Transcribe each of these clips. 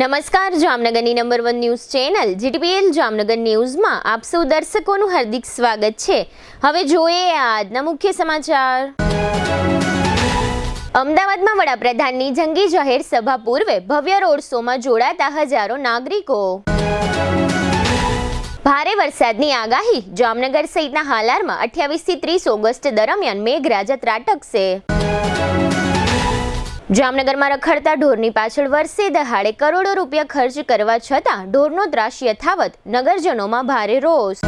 નમસ્કાર, જામનગરની number 1 news channel GTPL Jamnagar ન્યૂઝમાં આપ સૌ દર્શકોનું હાર્દિક સ્વાગત છે। હવે જોઈએ આજના મુખ્ય સમાચાર। અમદાવાદમાં વડાપ્રધાનની જંગી જાહેર સભા પૂર્વે ભવ્ય રોડ શોમાં જોડાતા હજારો નાગરિકો। ભારે વરસાદની આગાહી, જામનગર સહિતના હાલારમાં 28 થી 30 ઓગસ્ટ દરમિયાન મેઘરાજા ત્રાટકશે। જામનગરમાં રખડતા ઢોરની પાછળ વર્ષે દહાડે કરોડો રૂપિયા ખર્ચ કરવા છતાં ઢોરનો ત્રાસ યથાવત, નગરજનોમાં ભારે રોષ।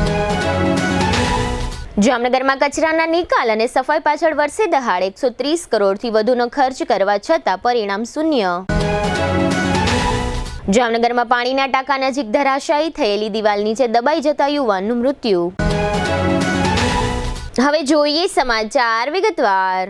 જામનગરમાં કચરાના નિકાલ અને સફાઈ પાછળ વર્ષે દહાડે 130 કરોડથી વધુનો ખર્ચ કરવા છતાં પરિણામ શૂન્ય। જામનગરમાં પાણીના ટાંકા નજીક ધરાશાયી થયેલી દિવાલ નીચે દબાઈ જતા યુવાનનું મૃત્યુ। હવે જોઈએ સમાચાર વિગતવાર।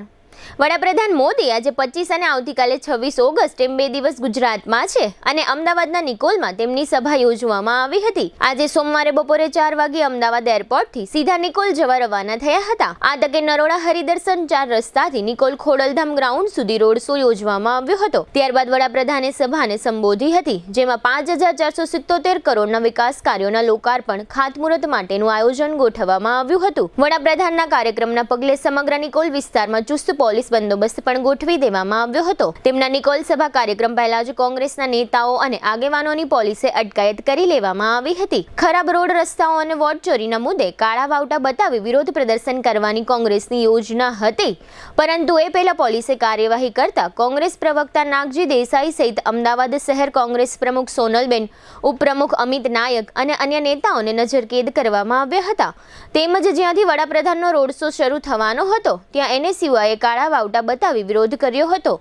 વડાપ્રધાન મોદી આજે 25 અને આવતીકાલે 26 ઓગસ્ટ એમ 2 દિવસ ગુજરાતમાં છે અને અમદાવાદના નિકોલમાં તેમની સભા યોજવામાં આવી હતી। આજે સોમવારે બપોરે 4 વાગે અમદાવાદ એરપોર્ટથી સીધા નિકોલ જવા રવાના થયા હતા। આ તકે નરોડા હરિદર્શન 4 રસ્તાથી નિકોલ ખોડલધામ ગ્રાઉન્ડ સુધી રોડ શો યોજવામાં આવ્યો હતો। ત્યારબાદ વડાપ્રધાને સભાને સંબોધી હતી, જેમાં 5477 કરોડના વિકાસ કાર્યોના લોકાર્પણ ખાતમુહૂર્ત માટેનું આયોજન ગોઠવવામાં આવ્યું હતું। વડાપ્રધાનના કાર્યક્રમના પગલે સમગ્ર નિકોલ વિસ્તારમાં ચુસ્ત પોલીસ બંદોબસ્ત પણ ગોઠવી દેવામાં આવ્યો હતો। તેમના નિકોલ સભા કાર્યક્રમ પહેલા જ કોંગ્રેસના નેતાઓ અને આગેવાનોની પોલીસે અટકાયત કરી લેવામાં આવી હતી। ખરાબ રોડ રસ્તાઓ અને વોટ ચોરીના મુદ્દે કાળા વાવટા બતાવી વિરોધ પ્રદર્શન કરવાની કોંગ્રેસની યોજના હતી, પરંતુ એ પહેલા પોલીસે કાર્યવાહી કરતા કોંગ્રેસ પ્રવક્તા નાગજી દેસાઈ સહિત અમદાવાદ શહેર કોંગ્રેસ પ્રમુખ સોનલબેન, ઉપપ્રમુખ અમિત નાયક અને અન્ય નેતાઓને નજરકેદ કરવામાં આવ્યા હતા। તેમજ જ્યાંથી વડાપ્રધાનનો રોડ શો શરૂ થવાનો હતો ત્યાં એનએસયુઆઈએ કાળા વાવટા બતાવી વિરોધ કર્યો હતો,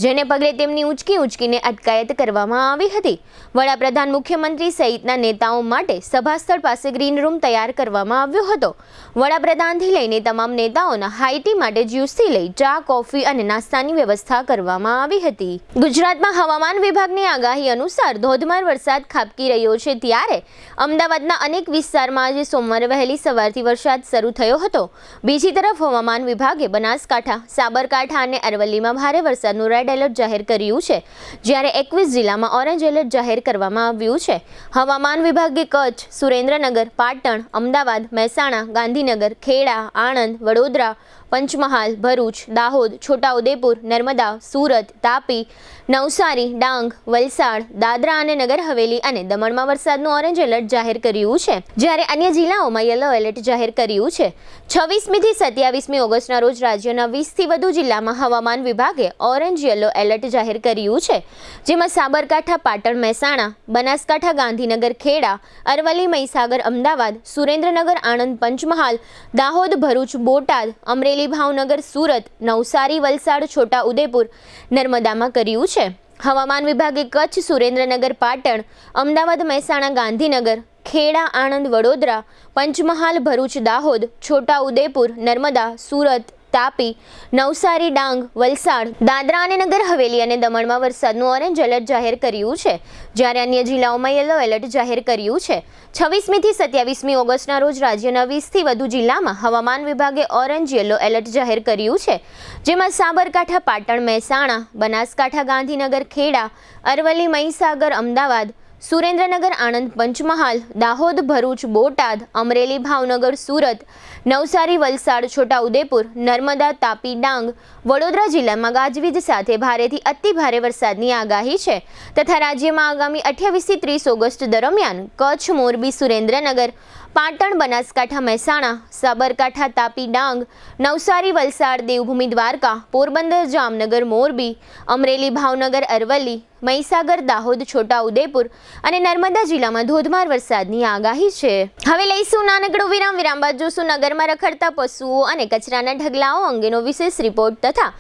જેને પગલે તેમની ઉંચકીને અટકાયત કરવામાં આવી હતી। વડાપ્રધાન, મુખ્યમંત્રી સહિતના નેતાઓ માટે સભા સ્થળ પાસે ગ્રીન રૂમ તૈયાર કરવામાં આવ્યો હતો। વડાપ્રધાનથી લઈને તમામ નેતાઓના હાઈટી માટે જ્યુસથી લઈ ચા, કોફી અને નાસ્તાની વ્યવસ્થા કરવામાં આવી હતી। ગુજરાતમાં હવામાન વિભાગની આગાહી અનુસાર ધોધમાર વરસાદ ખાબકી રહ્યો છે, ત્યારે અમદાવાદના અનેક વિસ્તારમાં આજે સોમવારે વહેલી સવારથી વરસાદ શરૂ થયો હતો। બીજી તરફ હવામાન વિભાગે બનાસકાંઠા, સાબરકાંઠા અને અરવલ્લીમાં ભારે વરસાદનું રેડ એલર્ટ જાહેર કર્યું છે, જ્યારે 21 જિલ્લામાં ઓરેન્જ એલર્ટ જાહેર કરવામાં આવ્યું છે। હવામાન વિભાગે કચ્છ, સુરેન્દ્રનગર, પાટણ, અમદાવાદ, મહેસાણા, ગાંધીનગર, ખેડા, આણંદ, વડોદરા, પંચમહાલ, ભરૂચ, દાહોદ, છોટાઉદેપુર, નર્મદા, સુરત, તાપી, નવસારી, ડાંગ, વલસાડ, દાદરા અને નગર હવેલી અને દમણમાં વરસાદનું ઓરેન્જ એલર્ટ જાહેર કર્યું છે, જ્યારે અન્ય જિલ્લાઓમાં યલો એલર્ટ જાહેર કર્યું છે। 26મી થી 27મી ઓગસ્ટના રોજ રાજ્યના 20 થી વધુ જિલ્લામાં હવામાન વિભાગે ઓરેન્જ યલો એલર્ટ જાહેર કર્યું છે, જેમાં સાબરકાંઠા, પાટણ, મહેસાણા, બનાસકાંઠા, ગાંધીનગર, ખેડા, અરવલ્લી, મહીસાગર, અમદાવાદ, સુરેન્દ્રનગર, આણંદ, પંચમહાલ, દાહોદ, ભરૂચ, બોટાદ, અમરેલી, ભાવનગર, સુરત, નવસારી, વલસાડ, છોટાઉદેપુર, નર્મદામાં કર્યું છે। હવામાન વિભાગે કચ્છ, સુરેન્દ્રનગર, પાટણ, અમદાવાદ, મહેસાણા, ગાંધીનગર, ખેડા, આણંદ, વડોદરા, પંચમહાલ, ભરૂચ, દાહોદ, છોટાઉદેપુર, નર્મદા, સુરત, તાપી, નવસારી, ડાંગ, વલસાડ, દાદરા અને નગર હવેલી અને દમણમાં વરસાદનું ઓરેન્જ એલર્ટ જાહેર કર્યું છે, જ્યારે અન્ય જિલ્લાઓમાં યલો એલર્ટ જાહેર કર્યું છે। 26મી થી 27મી ઓગસ્ટના રોજ રાજ્યના 20 થી વધુ જિલ્લામાં હવામાન વિભાગે ઓરેન્જ યલો એલર્ટ જાહેર કર્યું છે, જેમાં સાબરકાંઠા, પાટણ, મહેસાણા, બનાસકાંઠા, ગાંધીનગર, ખેડા, અરવલ્લી, મહીસાગર, અમદાવાદ, સુરેન્દ્રનગર, આણંદ, પંચમહાલ, દાહોદ, ભરૂચ, બોટાદ, અમરેલી, ભાવનગર, સુરત, નવસારી, વલસાડ, છોટાઉદેપુર, નર્મદા, તાપી, ડાંગ, વડોદરા જિલ્લામાં ગાજવીજ સાથે ભારેથી અતિ ભારે વરસાદની આગાહી છે, તથા રાજ્યમાં આગામી 28 થી 30 ઓગસ્ટ દરમિયાન કચ્છ, મોરબી, સુરેન્દ્રનગર, પાટણ, બનાસકાંઠા, મહેસાણા, સાબરકાંઠા, તાપી, ડાંગ, નવસારી, વલસાડ, દેવભૂમિ, દ્વારકા, પોરબંદર, જામનગર, મોરબી, અમરેલી, ભાવનગર, અરવલ્લી, મહીસાગર, દાહોદ, છોટાઉદેપુર અને નર્મદા જિલ્લામાં ધોધમાર વરસાદની આગાહી છે। હવે લઈશું નાનકડો વિરામ બાદ જોશું નગરમાં રખડતા પશુઓ અને કચરાના ઢગલાઓ અંગેનો વિશેષ રિપોર્ટ તથા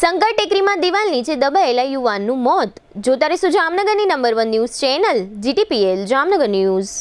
શંકર ટેકરીમાં દિવાલ નીચે દબાયેલા યુવાનનું મોત। જોતા રહેશું જામનગરની number 1 news channel GTPL Jamnagar news.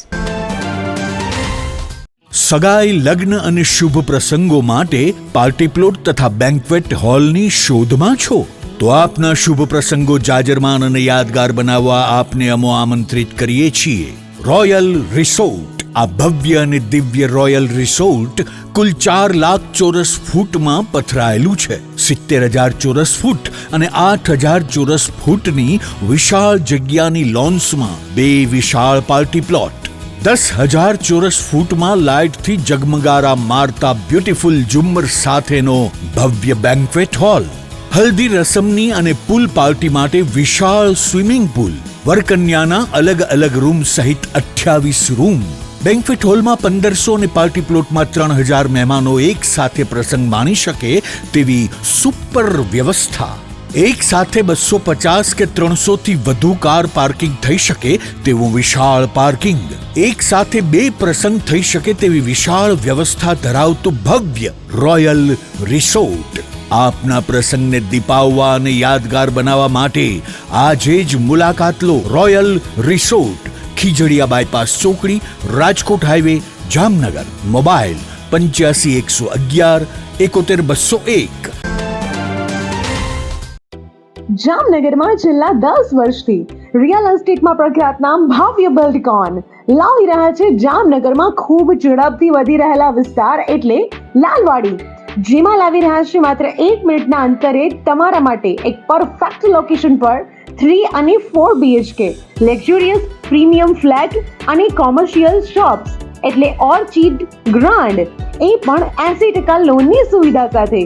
સગાઈ, લગ્ન અને શુભ પ્રસંગો માટે પાર્ટી પ્લોટ તથા બેન્ક્વેટ હોલની શોધમાં છો તો આપના શુભ પ્રસંગો જાજરમાન અને યાદગાર બનાવવા આપને અમો આમંત્રિત કરીએ છીએ રોયલ રિસોર્ટ। આ ભવ્ય અને દિવ્ય રોયલ રિસોર્ટ કુલ 4 લાખ ચોરસ ફૂટમાં પથરાયેલું છે. 70,000 ચોરસ ફૂટ અને 8,000 ચોરસ ફૂટની વિશાળ જગ્યાની લોન્સમાં 2 વિશાળ પાર્ટી પ્લોટ, 10,000 ચોરસ ફૂટમાં લાઇટથી જગમગારા મારતા બ્યુટીફુલ ઝુમ્મર સાથેનો ભવ્ય બેન્ક્વેટ હોલ, હલ્દી રસમની અને પૂલ પાર્ટી માટે વિશાળ સ્વિમિંગ પૂલ, વરકન્યાના અલગ અલગ રૂમ સહિત 28 રૂમ, બેન્ક્વેટ હોલમાં 1,500 અને પાર્ટી પ્લોટમાં 3,000 મહેમાનો એક સાથે પ્રસંગ માણી શકે તેવી સુપર વ્યવસ્થા, એક સાથે 250 કે 300 થી વધુ કાર પાર્કિંગ થઈ શકે તેવું વિશાળ પાર્કિંગ, એક સાથે 2 પ્રસંગ થઈ શકે તેવી વિશાળ વ્યવસ્થા ધરાવતું ભવ્ય રોયલ રિસોર્ટ. આપના પ્રસંગને દીપાવવા અને યાદગાર બનાવવા માટે આજે જ મુલાકાત લો. રોયલ રિસોર્ટ, ખીજડીયા બાયપાસ ચોકડી, રાજકોટ હાઈવે, જામનગર. મોબાઈલ 85 111 71 201. જામનગરમાં છેલ્લા 10 વર્ષથી રિયલ એસ્ટેટમાં પ્રખ્યાત નામ ભવ્ય બિલ્ડકોન લાવી રહ્યા છે જામનગરમાં ખૂબ ઝડપથી વધી રહેલા વિસ્તાર એટલે લાલવાડી, જેમાં લાવી રહ્યા છે માત્ર 1 મિનિટના અંતરે તમારા માટે એક પરફેક્ટ લોકેશન પર 3 અને 4 BHK લક્ઝુરિયસ પ્રીમિયમ ફ્લેટ અને કોમર્શિયલ શોપ્સ એટલે ઓર્ચિડ ગ્રાન્ડ, એ પણ 80% લોનની સુવિધા સાથે.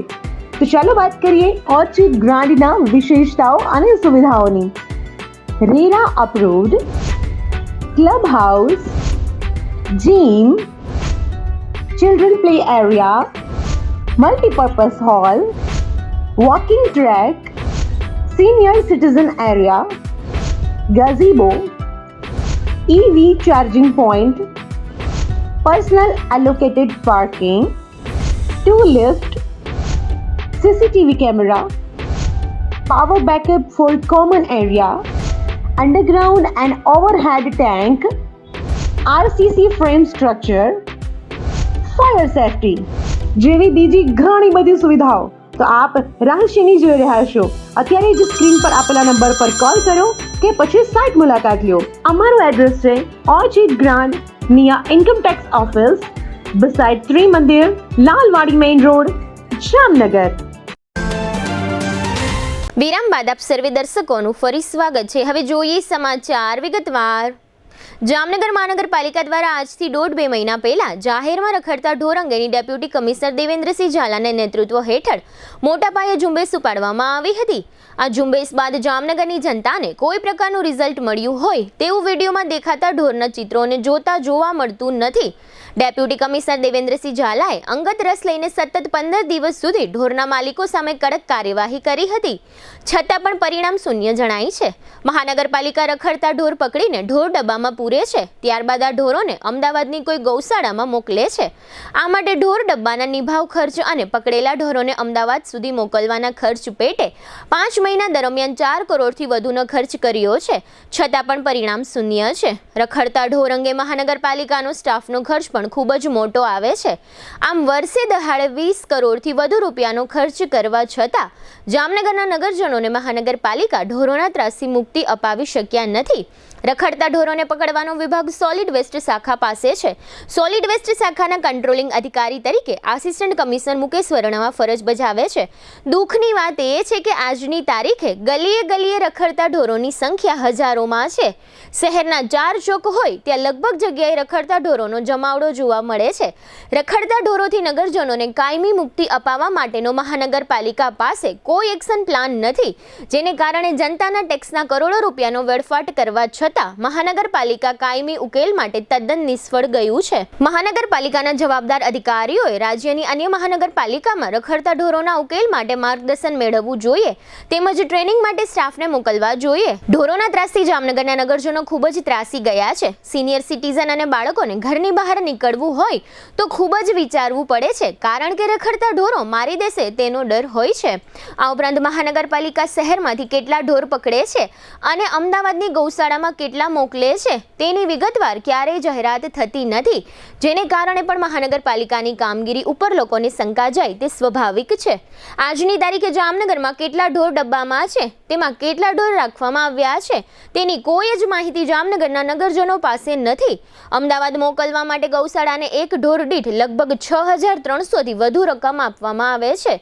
તો ચાલો વાત કરીએ ઓર્ચિડ ગ્રાન્ડના વિશેષતાઓ અને સુવિધાઓની. RERA approved, club house, gym, children play area, multipurpose hall, walking track, senior citizen area, gazebo, EV charging point, personal allocated parking, 2 lift, CCTV camera, power backup for common area, underground and overhead tank, RCC frame structure, fire safety જેવી બીજી ઘણી બધી સુવિધાઓ તો આપ રાહશીની જોઈ રહ્યા છો. અત્યારે જ સ્ક્રીન પર આપેલા નંબર પર કોલ કરો કે પછી સાઇટ મુલાકાત લો. અમારું એડ્રેસ છે orchid grand near income tax office, beside Trimandir, Lalwadi main road, Jamnagar. વિરામ બાદ આપ સર્વે દર્શકોનું ફરી સ્વાગત છે. હવે જોઈએ સમાચાર વિગતવાર. જામનગર મહાનગરપાલિકા દ્વારા આજથી 1.5-2 મહિના પહેલા જાહેરમાં રખડતા ઢોર અંગેની ડેપ્યુટી કમિશનર દેવેન્દ્રસિંહ ઝાલાના નેતૃત્વ હેઠળ મોટા પાયે ઝુંબેશ ઉપાડવામાં આવી હતી. આ ઝુંબેશ બાદ જામનગરની જનતાને કોઈ પ્રકારનું રિઝલ્ટ મળ્યું હોય તેવું વિડીયોમાં દેખાતા ઢોરના ચિત્રોને જોતા જોવા મળતું નથી. ડેપ્યુટી કમિશનર દેવેન્દ્રસિંહ ઝાલાએ અંગત રસ લઈને સતત 15 દિવસ સુધી ઢોરના માલિકો સામે કડક કાર્યવાહી કરી હતી, છતાં પણ પરિણામ શૂન્ય જણાય છે. મહાનગરપાલિકા રખડતા ઢોર પકડીને ઢોર ડબ્બામાં પૂરે છે, ત્યારબાદ આ ઢોરોને અમદાવાદની કોઈ ગૌશાળામાં મોકલે છે. આ માટે ઢોર ડબ્બાના નિભાવ ખર્ચ અને પકડેલા ઢોરોને અમદાવાદ સુધી મોકલવાના ખર્ચ પેટે 5 મહિના દરમિયાન 4 કરોડથી વધુનો ખર્ચ કર્યો છે, છતાં પણ પરિણામ શૂન્ય છે. રખડતા ઢોર અંગે મહાનગરપાલિકાનો સ્ટાફનો ખર્ચ પણ ખૂબ જ મોટો આવે છે. આમ વર્ષે દહાડે 20 કરોડથી વધુ રૂપિયાનો ખર્ચ કરવા છતાં જામનગરના નગરજનોને મહાનગરપાલિકા ઢોરોના ત્રાસથી મુક્તિ અપાવી શક્યા નથી. રખડતા ઢોરોને પકડવાનો વિભાગ સોલિડ વેસ્ટ શાખા પાસે છે. સોલિડ વેસ્ટ શાખાના કંટ્રોલિંગ અધિકારી તરીકે આસિસ્ટન્ટ કમિશનર મુકેશ વર્ણવા ફરજ બજાવે છે. દુઃખની વાત એ છે કે આજની તારીખે ગલીએ ગલીએ રખડતા ઢોરોની સંખ્યા હજારોમાં છે. શહેરના 4 ચોક હોય ત્યાં લગભગ જગ્યાએ રખડતા ઢોરોનો જમાવડો જોવા મળે છે. રખડતા ઢોરોથી નગરજનોને કાયમી મુક્તિ અપાવવા માટેનો મહાનગરપાલિકા પાસે કોઈ એક્શન પ્લાન નથી, જેને કારણે જનતાના ટેક્સના કરોડો રૂપિયાનો વેડફાટ કરવા છતાં મહાનગરપાલિકા કાયમી ઉકેલ માટે તદ્દન નિષ્ફળ ગયું છે. મહાનગરપાલિકાના જવાબદાર અધિકારીઓએ રાજ્યની અન્ય મહાનગરપાલિકામાં રખડતા ઢોરોના ઉકેલ માટે માર્ગદર્શન મેળવવું જોઈએ, તેમજ ટ્રેનિંગ માટે સ્ટાફને મોકલવા જોઈએ. ઢોરોના ત્રાસથી જામનગરના નગરજનો ખૂબ જ ત્રાસી ગયા છે. સિનિયર સિટીઝન અને બાળકોને ઘરની બહાર નીકળવું હોય તો ખૂબ જ વિચારવું પડે છે, કારણ કે રખડતા ઢોરો મારી દેશે તેનો ડર હોય છે. આ ઉપરાંત મહાનગરપાલિકા શહેરમાંથી કેટલા ઢોર પકડે છે અને અમદાવાદની ગૌશાળામાં કેટલા મોકલે છે તેની વિગતવાર ક્યારેય જાહેરાત થતી નથી, જેને કારણે પણ મહાનગરપાલિકાની કામગીરી ઉપર લોકોને શંકા જાય તે સ્વાભાવિક છે. આજની તારીખે જામનગરમાં કેટલા ઢોર ડબ્બામાં છે, તેમાં કેટલા ઢોર રાખવામાં આવ્યા છે તેની કોઈ જ માહિતી જામનગરના નગરજનો પાસે નથી. અમદાવાદ મોકલવા માટે ગૌશાળાને એક ઢોર દીઠ લગભગ 6,300થી વધુ રકમ આપવામાં આવે છે.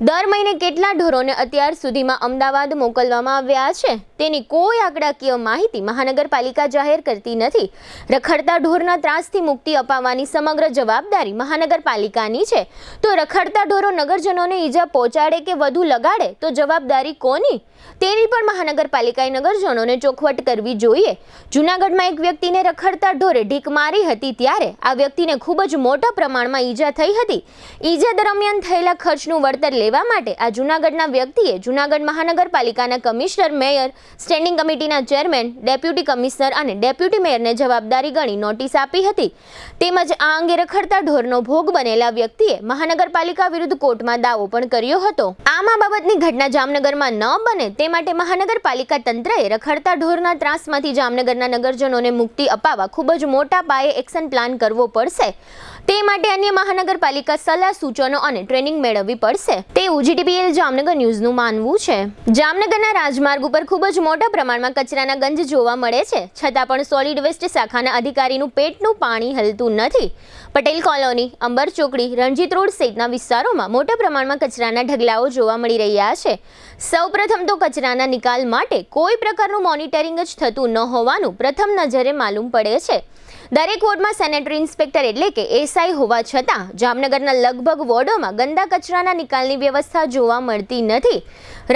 દર મહિને કેટલા ઢોરોને અત્યાર સુધીમાં અમદાવાદ મોકલવામાં આવ્યા છે તેની કોઈ આંકડાકીય માહિતી મહાનગરપાલિકા જાહેર કરતી નથી. રખડતા ઢોરના ત્રાસથી મુક્તિ અપાવવાની સમગ્ર જવાબદારી મહાનગરપાલિકાની છે, તો રખડતા ઢોરો નગરજનોને ઈજા પહોંચાડે કે વધુ લગાડે તો જવાબદારી કોની તેની પણ મહાનગરપાલિકાએ નગરજનોને ચોખવટ કરવી જોઈએ. જૂનાગઢમાં એક વ્યક્તિને રખડતા ઢોરે ઢીક મારી હતી ત્યારે આ વ્યક્તિને ખૂબ જ મોટા પ્રમાણમાં ઈજા થઈ હતી. ઈજા દરમિયાન થયેલા ખર્ચનું વળતર લેવા માટે આ જૂનાગઢના વ્યક્તિએ જૂનાગઢ મહાનગરપાલિકાના કમિશનર, મેયર, સ્ટેન્ડિંગ કમિટીના ચેરમેન, ડેપ્યુટી કમિશનર અને ડેપ્યુટી મેયરને જવાબદારી ગણી નોટિસ આપી હતી. તેમજ આ અંગે રખડતા ઢોરનો ભોગ બનેલા વ્યક્તિએ મહાનગરપાલિકા વિરુદ્ધ કોર્ટમાં દાવો પણ કર્યો હતો. આમ આ બાબતની ઘટના જામનગરમાં ન બને તે માટે મહાનગરપાલિકા તંત્રએ રખડતા ઢોરના ત્રાસમાંથી જામનગરના નગરજનોને મુક્તિ અપાવવા ખૂબ જ મોટા પાયે એક્શન પ્લાન કરવો પડશે. તે માટે અન્ય મહાનગરપાલિકા સલાહ, સૂચનો અને ટ્રેનિંગ મેળવવી પડશે તેવું GTPL જામનગર ન્યૂઝનું માનવું છે. જામનગરના રાજમાર્ગ ઉપર ખૂબ જ મોટા પ્રમાણમાં કચરાના ગંજ જોવા મળે છે, છતાં પણ સોલિડ વેસ્ટ શાખાના અધિકારીનું પેટનું પાણી હલતું નથી. પટેલ કોલોની, અંબર ચોકડી, રણજીત રોડ સહિતના વિસ્તારોમાં મોટા પ્રમાણમાં કચરાના ઢગલાઓ જોવા મળી રહ્યા છે. સૌપ્રથમ તો કચરાના નિકાલ માટે કોઈ પ્રકારનું મોનિટરિંગ જ થતું ન હોવાનું પ્રથમ નજરે માલુમ પડે છે. દરેક વોર્ડમાં સેનેટરી ઇન્સ્પેક્ટર એટલે કે SI હોવા છતાં જામનગરના લગભગ વોર્ડોમાં ગંદા કચરાના નિકાલની વ્યવસ્થા જોવા મળતી નથી.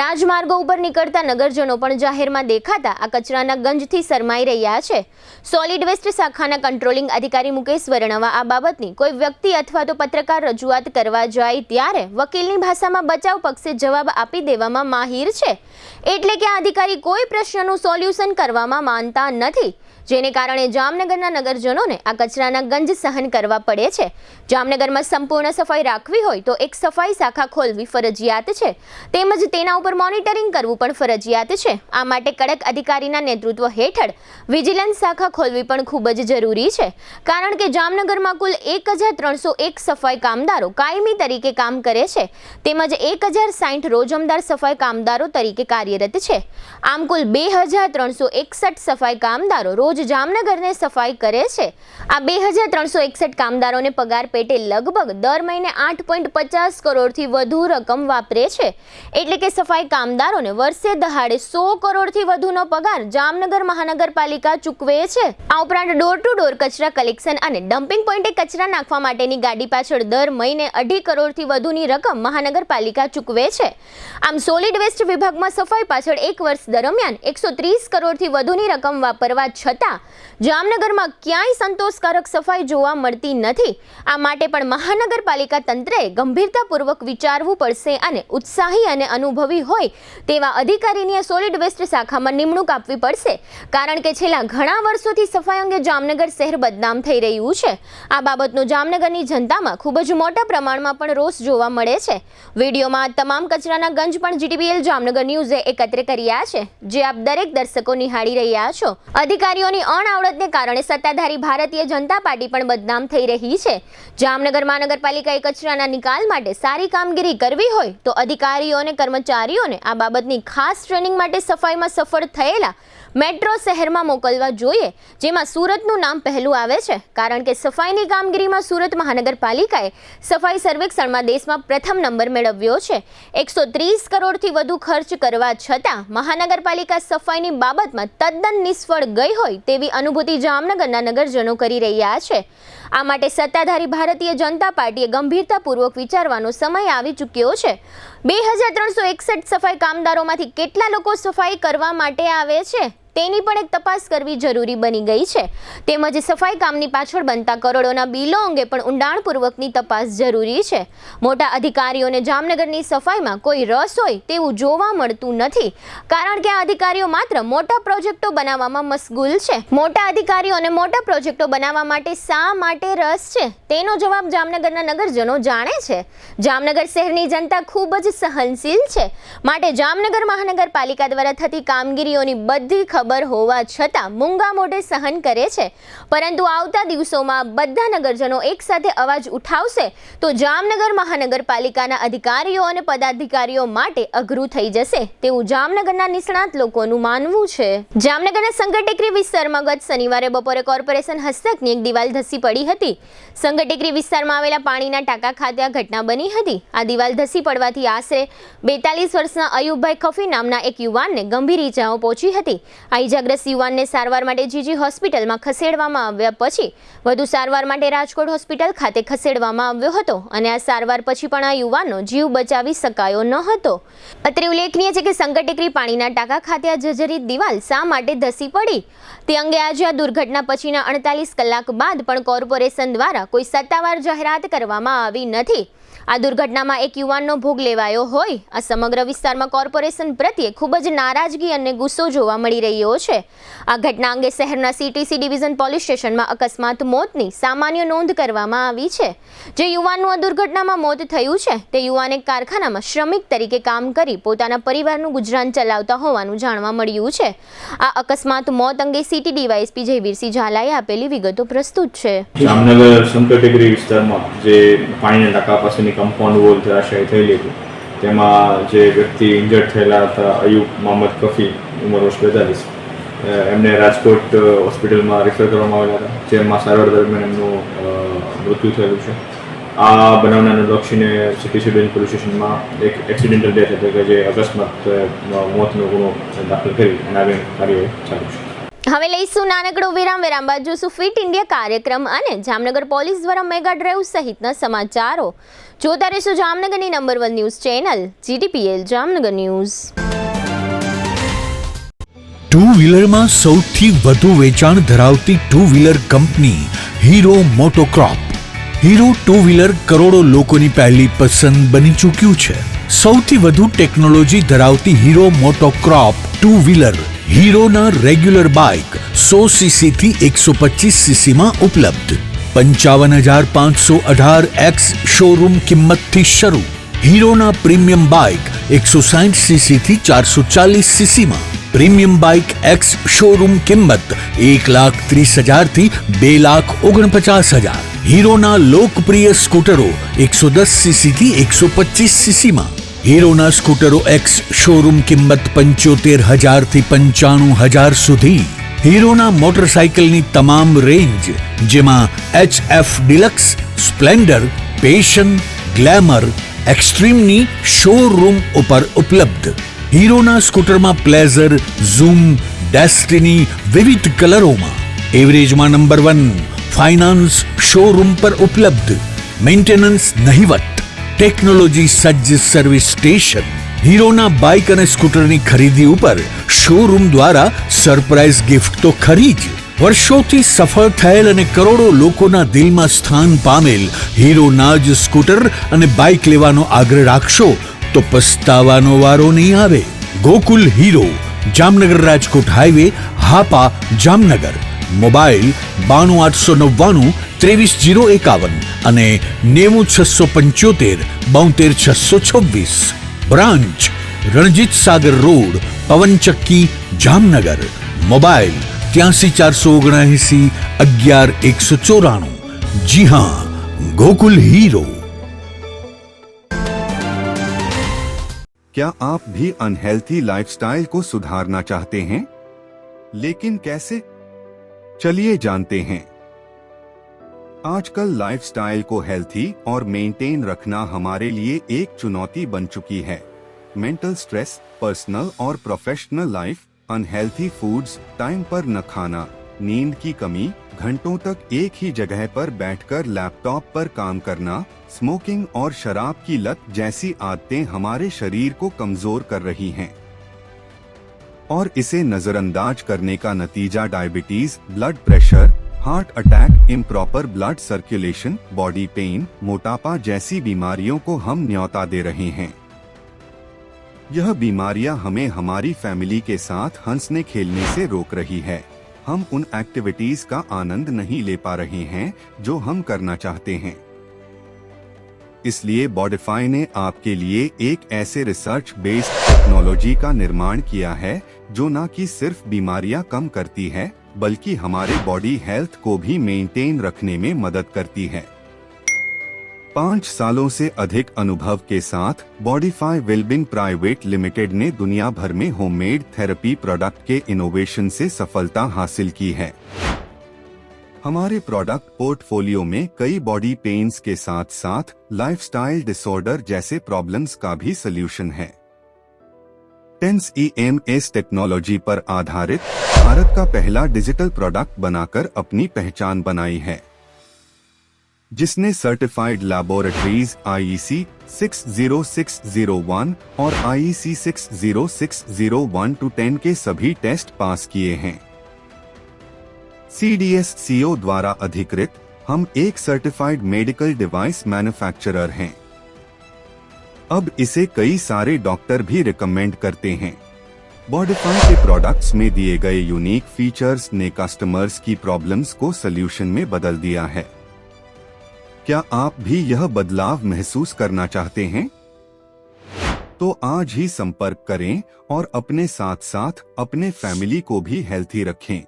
રાજમાર્ગો ઉપર નીકળતા નગરજનો પણ જાહેરમાં દેખાતા આ કચરાના ગંજથી શરમાઈ રહ્યા છે. સોલિડ વેસ્ટ શાખાના કંટ્રોલિંગ અધિકારી મુકેશ વર્ણવા આ બાબતની કોઈ વ્યક્તિ અથવા તો પત્રકાર રજૂઆત કરવા જાય ત્યારે વકીલની ભાષામાં બચાવ પક્ષે જવાબ આપી દેવામાં માહિર છે, એટલે કે આ અધિકારી કોઈ પ્રશ્નનું સોલ્યુશન કરવામાં માનતા નથી, જેને કારણે જામનગરના નગરજનોને આ કચરાના ગંજ સહન કરવા પડે છે. જામનગરમાં સંપૂર્ણ સફાઈ રાખવી હોય તો એક સફાઈ શાખા ખોલવી ફરજિયાત છે, તેમજ તેના ઉપર મોનિટરિંગ કરવું પણ ફરજિયાત છે. આ માટે કડક અધિકારીના નેતૃત્વ હેઠળ વિજિલન્સ શાખા ખોલવી પણ ખૂબ જ જરૂરી છે, કારણ કે જામનગરમાં કુલ 1,301 સફાઈ કામદારો કાયમી તરીકે કામ કરે છે, તેમજ 1,060 રોજમદાર સફાઈ કામદારો તરીકે કાર્યરત છે. આમ કુલ 2,361 સફાઈ કામદારો રોજ જામનગરને સફાઈ કરે છે. આ 2,361 કામદારોને પગાર પેટે લગભગ દર મહિને 8.50 કરોડથી વધુ રકમ વાપરે છે, એટલે કે સફાઈ કામદારોને વર્ષે દહાડે 100 કરોડથી વધુનો પગાર જામનગર મહાનગરપાલિકા ચૂકવે છે. આ ઉપરાંત ડોર ટુ ડોર કચરા કલેક્શન અને ડમ્પિંગ પોઈન્ટે કચરા નાખવા માટેની ગાડી પાછળ દર મહિને 2.5 કરોડથી વધુની રકમ મહાનગરપાલિકા ચૂકવે છે. આમ સોલિડ વેસ્ટ વિભાગમાં સફાઈ પાછળ એક વર્ષ દરમિયાન 130 કરોડથી વધુની રકમ વાપરવા છતાં જામનગરમાં ક્યાંય સંતોષકારક સફાઈ જોવા મળતી નથી. આ માટે પણ મહાનગરપાલિકા તંત્રએ ગંભીરતાપૂર્વક વિચારવું પડશે અને ઉત્સાહી અને અનુભવી હોય તેવા અધિકારીની સોલિડ વેસ્ટ શાખામાં નિમણૂક આપવી પડશે, કારણ કે છેલ્લા ઘણા વર્ષોથી સફાઈ અંગે જામનગર શહેર બદનામ થઈ રહ્યું છે. આ બાબતનો જામનગરની જનતામાં ખૂબ જ મોટા પ્રમાણમાં પણ રોષ જોવા મળે છે. વિડીયોમાં તમામ કચરાના ગંજ પણ GTPL જામનગર ન્યૂઝે એકત્ર કર્યા છે, જે આપ દરેક દર્શકો નિહાળી રહ્યા છો. અધિકારીઓની અણઆવડતને કારણે સત્તાધારી ભારતીય જનતા પાર્ટી પણ બદનામ થઈ રહી છે. જામનગર મહાનગરપાલિકાએ કચરાના નિકાલ માટે સારી કામગીરી કરવી હોય તો અધિકારીઓ અને કર્મચારીઓને આ બાબતની ખાસ ટ્રેનિંગ માટે સફાઈમાં સફળ થયેલા મેટ્રો શહેરમાં મોકલવા જોઈએ, જેમાં સુરતનું નામ પહેલું આવે છે, કારણ કે સફાઈની કામગીરીમાં સુરત મહાનગરપાલિકાએ સફાઈ સર્વેક્ષણમાં દેશમાં પ્રથમ નંબર મેળવ્યો છે. 130 કરોડથી વધુ ખર્ચ કરવા છતાં મહાનગરપાલિકા સફાઈની બાબતમાં તદ્દન નિષ્ફળ ગઈ હોય તેવી અનુભૂતિ જામનગરના નગરજનો કરી રહ્યા છે. આ માટે સત્તાધારી ભારતીય જનતા પાર્ટીએ ગંભીરતાપૂર્વક વિચારવાનો સમય આવી ચૂક્યો છે. 2,361 સફાઈ કામદારોમાંથી કેટલા લોકો સફાઈ કરવા માટે આવે છે તેની પણ એક તપાસ કરવી જરૂરી બની ગઈ છે. તેમજ સફાઈ કામની પાછળ બનતા કરોડોના બિલો અંગે પણ ઊંડાણપૂર્વકની તપાસ જરૂરી છે. મોટા અધિકારીઓને જામનગરની સફાઈમાં કોઈ રસ હોય તેવું જોવા મળતું નથી, કારણ કે આ અધિકારીઓ માત્ર મોટા પ્રોજેક્ટો બનાવવામાં મશગુલ છે. મોટા અધિકારીઓને મોટા પ્રોજેક્ટો બનાવવા માટે શા માટે રસ છે તેનો જવાબ જામનગરના નગરજનો જાણે છે. જામનગર શહેરની જનતા ખૂબ જ સહનશીલ છે, માટે જામનગર મહાનગરપાલિકા દ્વારા થતી કામગીરીઓની બધી ખબર ખબર હોવા છતાં મૂંગા મોઢે સહન કરે છે, પરંતુ આવતા દિવસોમાં બધા નગરજનો એકસાથે અવાજ ઉઠાવશે તો જામનગર મહાનગરપાલિકાના અધિકારીઓ અને પદાધિકારીઓ માટે અઘરું થઈ જશે તેવું જામનગરના નિષ્ણાત લોકોનું માનવું છે. જામનગરના સંગટેકરી વિસ્તારમાં ગત શનિવારે બપોરે કોર્પોરેશન હસ્તકની એક દિવાલ ધસી પડી હતી. સંગટેકરી વિસ્તારમાં આવેલા પાણીના ટાંકા ખાતે આ ઘટના બની હતી. આ દિવાલ ધસી પડવાથી આશરે 42 વર્ષના અયુબભાઈ ખફી નામના એક યુવાનને ગંભીર ઈજાઓ પહોંચી હતી. આ ઈજાગ્રસ્ત યુવાનને સારવાર માટે જીજી હોસ્પિટલમાં ખસેડવામાં આવ્યા પછી વધુ સારવાર માટે રાજકોટ હોસ્પિટલ ખાતે ખસેડવામાં આવ્યો હતો અને આ સારવાર પછી પણ આ યુવાનનો જીવ બચાવી શકાયો ન હતો. અત્રે ઉલ્લેખનીય છે કે સંગટેકરી પાણીના ટાંકા ખાતે આ જર્જરિત દિવાલ શા માટે ધસી પડી તે અંગે આજે આ દુર્ઘટના પછીના 48 કલાક બાદ પણ કોર્પોરેશન દ્વારા કોઈ સત્તાવાર જાહેરાત કરવામાં આવી નથી. આ દુર્ઘટનામાં એક યુવાનનો ભોગ લેવાયો હોય આ સમગ્ર વિસ્તારમાં કોર્પોરેશન પ્રત્યે ખૂબ જ નારાજગી અને ગુસ્સો જોવા મળી રહ્યો છે. આ ઘટના અંગે શહેરના CTC ડિવિઝન પોલીસ સ્ટેશનમાં અકસ્માત મોતની સામાન્ય નોંધ કરવામાં આવી છે. જે યુવાનનું આ દુર્ઘટનામાં મોત થયું છે તે યુવાન એક કારખાનામાં શ્રમિક તરીકે કામ કરી પોતાના પરિવારનું ગુજરાન ચલાવતા હોવાનું જાણવા મળ્યું છે. આ અકસ્માત મોત અંગે સિટી ડીવાયએસપી જયવીરસિંહ ઝાલાએ આપેલી વિગતો પ્રસ્તુત છે. જામનગર સંકટેગરી વિસ્તારમાં જે પાણીના ટાંકા પાસેની કમ્પાઉન્ડ વોલ ધરાશાયી થયેલી હતી તેમાં જે વ્યક્તિ ઇન્જર્ડ થયેલા હતા અયુબ મોહમ્મદ કફી ઉંમર વર્ષ 42 એમને રાજકોટ હોસ્પિટલમાં રેફર કરવામાં આવેલા હતા, જેમાં સારવાર દરમિયાન એમનું મૃત્યુ થયેલું છે. આ બનાવને અનુલક્ષીને સિટી સિવિલ પોલીસ સ્ટેશનમાં એક એક્સિડેન્ટલ ડેથ એટલે કે જે અકસ્માત મોતનો ગુનો દાખલ કરી અને આગળ કાર્યવાહી ચાલુ છે. હવે લઈશું નાનકડો વિરામ. વિરામ બાદ જોશું ફિટ ઇન્ડિયા કાર્યક્રમ અને જામનગર પોલીસ દ્વારા મેગા ડ્રાઈવ સહિતના સમાચારો. જોતા રહેશો જામનગરની number 1 news channel GTPL Jamnagar news. Two વ્હીલરમાં સૌથી વધુ વેચાણ ધરાવતી two wheeler company Hero MotoCorp. Hero two wheeler કરોડો લોકોની પહેલી પસંદ બની ચૂક્યું છે. સૌથી વધુ ટેકનોલોજી ધરાવતી હીરો મોટોક્રોપ ટુ વ્હીલર હીરોના રેગ્યુલર બાઇક 100cc થી 125cc માં ઉપલબ્ધ. 55,518 શોરૂમ કિંમતથી શરૂ. હીરોના પ્રીમિયમ બાઇક 160cc થી 440cc માં. પ્રીમિયમ બાઇક એક્સ શોરૂમ કિંમત 1,30,000 થી 2,49,000. હીરોના લોકપ્રિય સ્કૂટરો 110cc થી 125cc માં. હીરોના સ્કૂટરો એક્સ શોરૂમ કિંમત 75,000 થી 95,000 સુધી. હીરોના મોટરસાઇકલની તમામ રેન્જ જેમાં HF deluxe, Splendor, Passion, Glamour, એક્સ્ટ્રીમની શોરૂમ ઉપર ઉપલબ્ધ. હીરોના સ્કૂટરમાં પ્લેઝર, ઝૂમ, ડેસ્ટિની વિવિધ કલરોમાં. એવરેજમાં નંબર 1. ફાઇનાન્સ શોરૂમ પર ઉપલબ્ધ. મેન્ટેનન્સ નહિવત. ટેકનોલોજી સજ્જ સર્વિસ સ્ટેશન. હીરોના બાઇક અને સ્કૂટરની ખરીદી ઉપર શોરૂમ દ્વારા સરપ્રાઇઝ ગિફ્ટ તો ખરી જ. વર્ષોથી સફળ થયેલ અને કરોડો લોકોના દિલમાં સ્થાન પામેલ હીરોના જ સ્કૂટર અને બાઇક લેવાનો આગ્રહ રાખશો તો પસ્તાવાનો વારો નહીં આવે. Gokul hero, Jamnagar Rajkot highway, Hapa, Jamnagar. Mobile 92 899 23 051 અને 90 675 72 626. Branch Ranjit Sagar road, પવનચક્કી, Jamnagar. Mobile 83 479 11 194. જી હા, गोकुल हीरो. क्या आप भी अनहेल्थी लाइफस्टाइल को सुधारना चाहते हैं, लेकिन कैसे? चलिए जानते हैं। आजकल लाइफस्टाइल को हेल्थी और मेंटेन रखना हमारे लिए एक चुनौती बन चुकी है। मेंटल स्ट्रेस, पर्सनल और professional life, unhealthy foods, time पर न खाना, नींद की कमी, घंटों तक एक ही जगह पर बैठकर लैपटॉप पर काम करना, स्मोकिंग और शराब की लत जैसी आदतें हमारे शरीर को कमजोर कर रही हैं। और इसे नजरअंदाज करने का नतीजा diabetes, blood pressure, heart attack, improper blood circulation, body pain, मोटापा जैसी बीमारियों को हम न्योता दे रहे हैं। यह बीमारियां हमें हमारी फैमिली के साथ हंसने खेलने से रोक रही है। हम उन एक्टिविटीज का आनंद नहीं ले पा रहे हैं जो हम करना चाहते हैं। इसलिए बॉडिफाई ने आपके लिए एक ऐसे रिसर्च बेस्ड टेक्नोलॉजी का निर्माण किया है जो न कि सिर्फ बीमारियां कम करती है बल्कि हमारे बॉडी हेल्थ को भी मेंटेन रखने में मदद करती है। 5 सालों से अधिक अनुभव के साथ बॉडीफाई वेलबिंग प्राइवेट लिमिटेड ने दुनिया भर में होममेड थेरेपी प्रोडक्ट के इनोवेशन से सफलता हासिल की है। हमारे प्रोडक्ट पोर्टफोलियो में कई बॉडी पेन्स के साथ साथ लाइफस्टाइल डिसऑर्डर जैसे प्रॉब्लम्स का भी सलूशन है। टेंस EMS टेक्नोलॉजी पर आधारित भारत का पहला डिजिटल प्रोडक्ट बनाकर अपनी पहचान बनाई है, जिसने सर्टिफाइड लैबोरेटरीज IEC 60601 और IEC 60601-10 के सभी टेस्ट पास किए हैं। CDSCO द्वारा अधिकृत हम एक सर्टिफाइड मेडिकल डिवाइस मैन्युफैक्चरर हैं। अब इसे कई सारे डॉक्टर भी रिकमेंड करते हैं। बॉडीफाई के प्रोडक्ट्स में दिए गए यूनिक फीचर्स ने कस्टमर्स की प्रॉब्लम्स को सल्यूशन में बदल दिया है। क्या आप भी यह बदलाव महसूस करना चाहते हैं? तो आज ही संपर्क करें और अपने साथ साथ अपने फैमिली को भी हेल्थी रखें।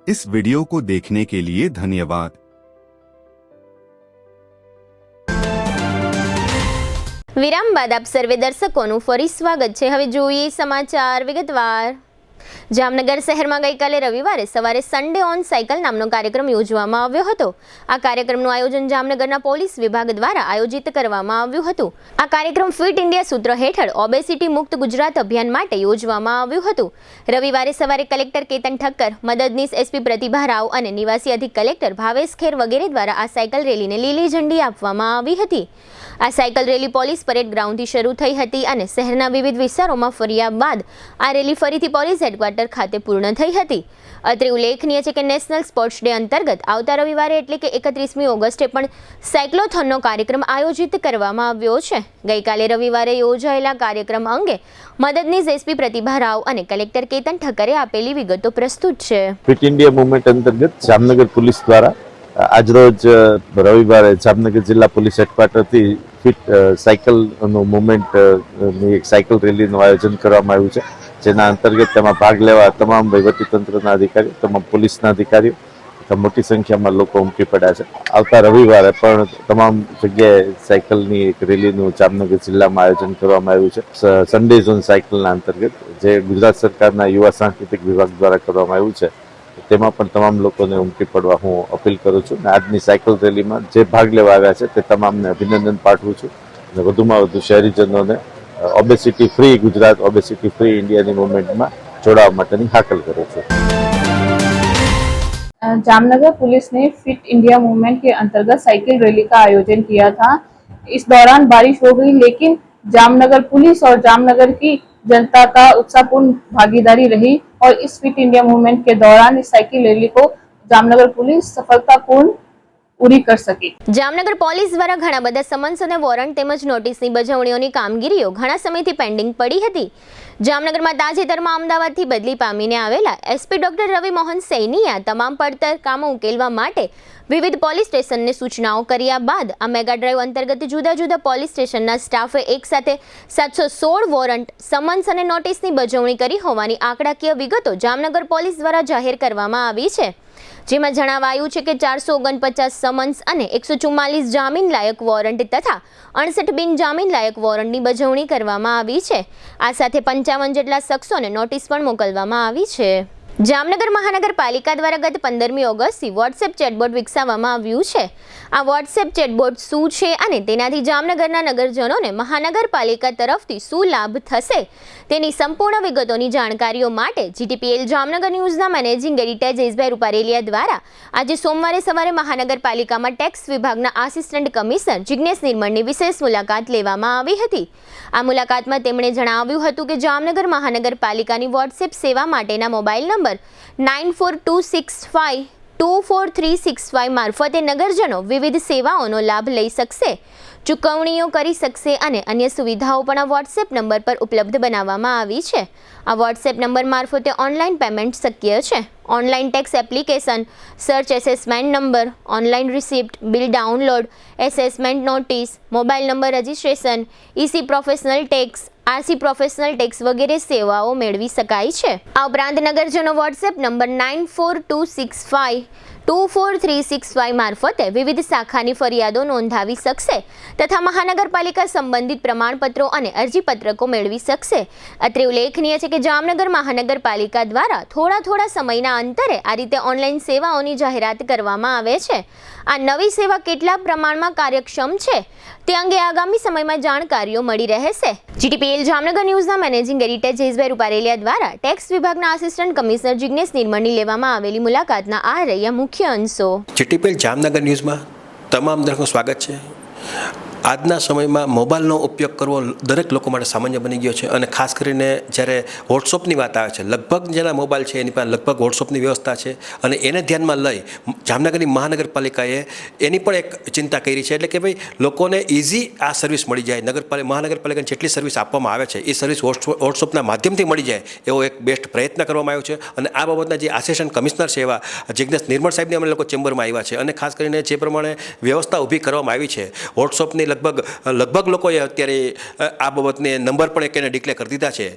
इस वीडियो को देखने के लिए धन्यवाद। વિરામ બાદ આપ સર્વે દર્શકોનું ફરી સ્વાગત છે। હવે જોઈએ સમાચાર વિગતવાર। જામનગર શહેરમાં ગઈકાલે રવિવારે સવારે સન્ડે ઓન સાયકલ નામનો કાર્યક્રમ યોજવામાં આવ્યો હતો। આ કાર્યક્રમનું આયોજન જામનગરના પોલીસ વિભાગ દ્વારા આયોજિત કરવામાં આવ્યું હતું। આ કાર્યક્રમ ફિટ ઇન્ડિયા સૂત્ર હેઠળ ઓબેસિટી મુક્ત ગુજરાત અભિયાન માટે યોજવામાં આવ્યું હતું। રવિવારે સવારે કલેક્ટર કેતન ઠક્કર, મદદનીશ SP પ્રતિભા રાવ અને નિવાસી અધિક કલેક્ટર ભાવેશ ખેર વગેરે દ્વારા આ સાયકલ રેલીને લીલી ઝંડી આપવામાં આવી હતી। આ સાયકલ રેલી પોલીસ પરેડ ગ્રાઉન્ડથી શરૂ થઈ હતી અને શહેરના વિવિધ વિસ્તારોમાં ફર્યા બાદ આ રેલી ફરીથી પોલીસ હેડક્વાર્ટર ખાતે પૂર્ણ થઈ હતી। અત્રે ઉલ્લેખનીય છે કે નેશનલ સ્પોર્ટ્સ ડે અંતર્ગત આવતા રવિવારે એટલે કે 31મી ઓગસ્ટે પણ સાયક્લોથોનનો કાર્યક્રમ આયોજિત કરવામાં આવ્યો છે। ગઈકાલે રવિવારે યોજાયેલા કાર્યક્રમ અંગે મદદનીશ SP પ્રતિભા રાવ અને કલેક્ટર કેતન ઠક્કરે આપેલી વિગતો પ્રસ્તુત છે। ફિટ ઇન્ડિયા મુવમેન્ટ અંતર્ગત જામનગર પોલીસ દ્વારા આજરોજ રવિવારે જામનગર જિલ્લા પોલીસ હેડક્વાર્ટરથી ફિટ સાયકલનું મુવમેન્ટની એક સાયકલ રેલીનું આયોજન કરવામાં આવ્યું છે, જેના અંતર્ગત તેમાં ભાગ લેવા તમામ વહીવટીતંત્રના અધિકારીઓ, તમામ પોલીસના અધિકારીઓ તથા મોટી સંખ્યામાં લોકો ઉમટી પડ્યા છે। આવતા રવિવારે પણ તમામ જગ્યાએ સાયકલની એક રેલીનું જામનગર જિલ્લામાં આયોજન કરવામાં આવ્યું છે। સન્ડે ઝોન સાયકલના અંતર્ગત જે ગુજરાત સરકારના યુવા સાંસ્કૃતિક વિભાગ દ્વારા કરવામાં આવ્યું છે, તેમાં પણ તમામ લોકોને ઉમટી પડવા હું અપીલ કરું છું। અને આજની સાયકલ રેલીમાં જે ભાગ લેવા આવ્યા છે તે તમામને અભિનંદન પાઠવું છું અને વધુમાં વધુ શહેરીજનોને obesity free Gujarat, obesity free ઇન્ડિયાની મૂવમેન્ટમાં જોડાવા માટેની હાકલ કરું છું। जामनगर पुलिस ने फिट इंडिया मूवमेंट के अंतर्गत साइकिल रैली का आयोजन किया था। इस दौरान बारिश हो गई, लेकिन जामनगर पुलिस और जामनगर की जनता का उत्साहपूर्ण भागीदारी रही और इस फिट इंडिया मूवमेंट के दौरान इस साइकिल रैली को जामनगर पुलिस सफलतापूर्ण પૂરી કરી સકી। જામનગર પોલીસ દ્વારા ઘણા બધા સમન્સ અને વોરંટ તેમજ નોટિસની બજાવણીઓની કામગીરીઓ ઘણા સમયથી પેન્ડિંગ પડી હતી। જામનગરમાં તાજેતરમાં અમદાવાદથી બદલી પામીને આવેલા SP ડોક્ટર રવિ મોહન સૈનીએ તમામ પડતર કામો ઉકેલવા માટે વિવિધ પોલીસ સ્ટેશનને સૂચનાઓ કર્યા બાદ આ મેગા ડ્રાઈવ અંતર્ગત જુદા જુદા પોલીસ સ્ટેશનના સ્ટાફે એકસાથે 716 વોરંટ, સમન્સ અને નોટિસની બજાવણી કરી હોવાની આંકડાકીય વિગતો જામનગર પોલીસ દ્વારા જાહેર કરવામાં આવી છે, જેમાં જણાવાયું છે કે 449 સમન્સ અને 144 જામીન લાયક વોરંટ તથા 68 બિન જામીન લાયક વોરંટની બજાવણી કરવામાં આવી છે। આ સાથે 55 જેટલા શખ્સોને નોટિસ પણ મોકલવામાં આવી છે। જામનગર મહાનગરપાલિકા દ્વારા ગત 15મી ઓગસ્ટથી વોટ્સએપ ચેટબોટ વિકસાવવામાં આવ્યું છે। આ વોટ્સએપ ચેટબોટ શું છે અને તેનાથી જામનગરના નગરજનોને મહાનગરપાલિકા તરફથી શું લાભ થશે તેની સંપૂર્ણ વિગતોની જાણકારીઓ માટે GTPL જામનગર ન્યૂઝના મેનેજિંગ એડિટર જયેશભાઈ રૂપારેલિયા દ્વારા આજે સોમવારે સવારે મહાનગરપાલિકામાં ટેક્સ વિભાગના આસિસ્ટન્ટ કમિશનર જિગ્નેશ નિર્મળની વિશેષ મુલાકાત લેવામાં આવી હતી। આ મુલાકાતમાં તેમણે જણાવ્યું હતું કે જામનગર મહાનગરપાલિકાની વોટ્સએપ સેવા માટેના મોબાઈલ નંબર 9426524365 મારફતે નગરજનો વિવિધ સેવાઓનો લાભ લઈ શકશે, ચૂકવણીઓ કરી શકશે અને અન્ય સુવિધાઓ પણ આ વોટ્સએપ નંબર પર ઉપલબ્ધ બનાવવામાં આવી છે। આ વોટ્સએપ નંબર મારફતે ઓનલાઈન પેમેન્ટ શક્ય છે। Online tax application, search assessment number, online receipt, bill download, assessment notice, mobile number registration, EC professional tax, RC professional tax વગેરે સેવાઓ મેળવી શકાય છે. આ ઉપરાંત નગરજનો વોટ્સએપ નંબર 9426524365 મારફતે વિવિધ શાખાની ફરિયાદો નોંધાવી શકશે તથા મહાનગરપાલિકા સંબંધિત પ્રમાણપત્રો અને અરજીપત્રકો મેળવી શકશે. અત્રે ઉલ્લેખનીય છે કે જામનગર મહાનગરપાલિકા દ્વારા થોડા સમયના અંતરે આ રીતે ઓનલાઈન સેવાઓની જાહેરાત કરવામાં આવે છે. આ નવી સેવા કેટલા પ્રમાણમાં કાર્યક્ષમ છે તે અંગે આગામી સમયમાં જાણકારીઓ મળી રહેશે. જીટીપીએલ જામનગર ન્યૂઝના મેનેજિંગ એડિટર જયેશભાઈ રૂપારેલિયા દ્વારા ટેક્સ વિભાગના આસિસ્ટન્ટ કમિશનર જિગ્નેશ નિર્મળની લેવામાં આવેલી મુલાકાતના આ રહ્યા મુખ્ય અંશો. જીટીપીએલ જામનગર ન્યૂઝમાં તમામ દર્શકોનું સ્વાગત છે. આજના સમયમાં મોબાઈલનો ઉપયોગ કરવો દરેક લોકો માટે સામાન્ય બની ગયો છે અને ખાસ કરીને જ્યારે વોટ્સઅપની વાત આવે છે, લગભગ જેના મોબાઈલ છે એની પાસે લગભગ વોટ્સઅપની વ્યવસ્થા છે અને એને ધ્યાનમાં લઈ જામનગરની મહાનગરપાલિકાએ એની પણ એક ચિંતા કરી છે. એટલે કે ભાઈ લોકોને ઇઝી આ સર્વિસ મળી જાય, મહાનગરપાલિકાની જેટલી સર્વિસ આપવામાં આવે છે એ સર્વિસ વોટ્સઅપના માધ્યમથી મળી જાય એવો એક બેસ્ટ પ્રયત્ન કરવામાં આવ્યો છે. અને આ બાબતના જે આસિસ્ટન્ટ કમિશનર છે એવા જિગ્નેશ નિર્મળ સાહેબને અમે લોકો ચેમ્બરમાં આવ્યા છે અને ખાસ કરીને જે પ્રમાણે વ્યવસ્થા ઊભી કરવામાં આવી છે વોટ્સઅપની લગભગ લોકોએ અત્યારે આ બાબતને નંબર પણ એક એને ડિક્લેર કરી દીધા છે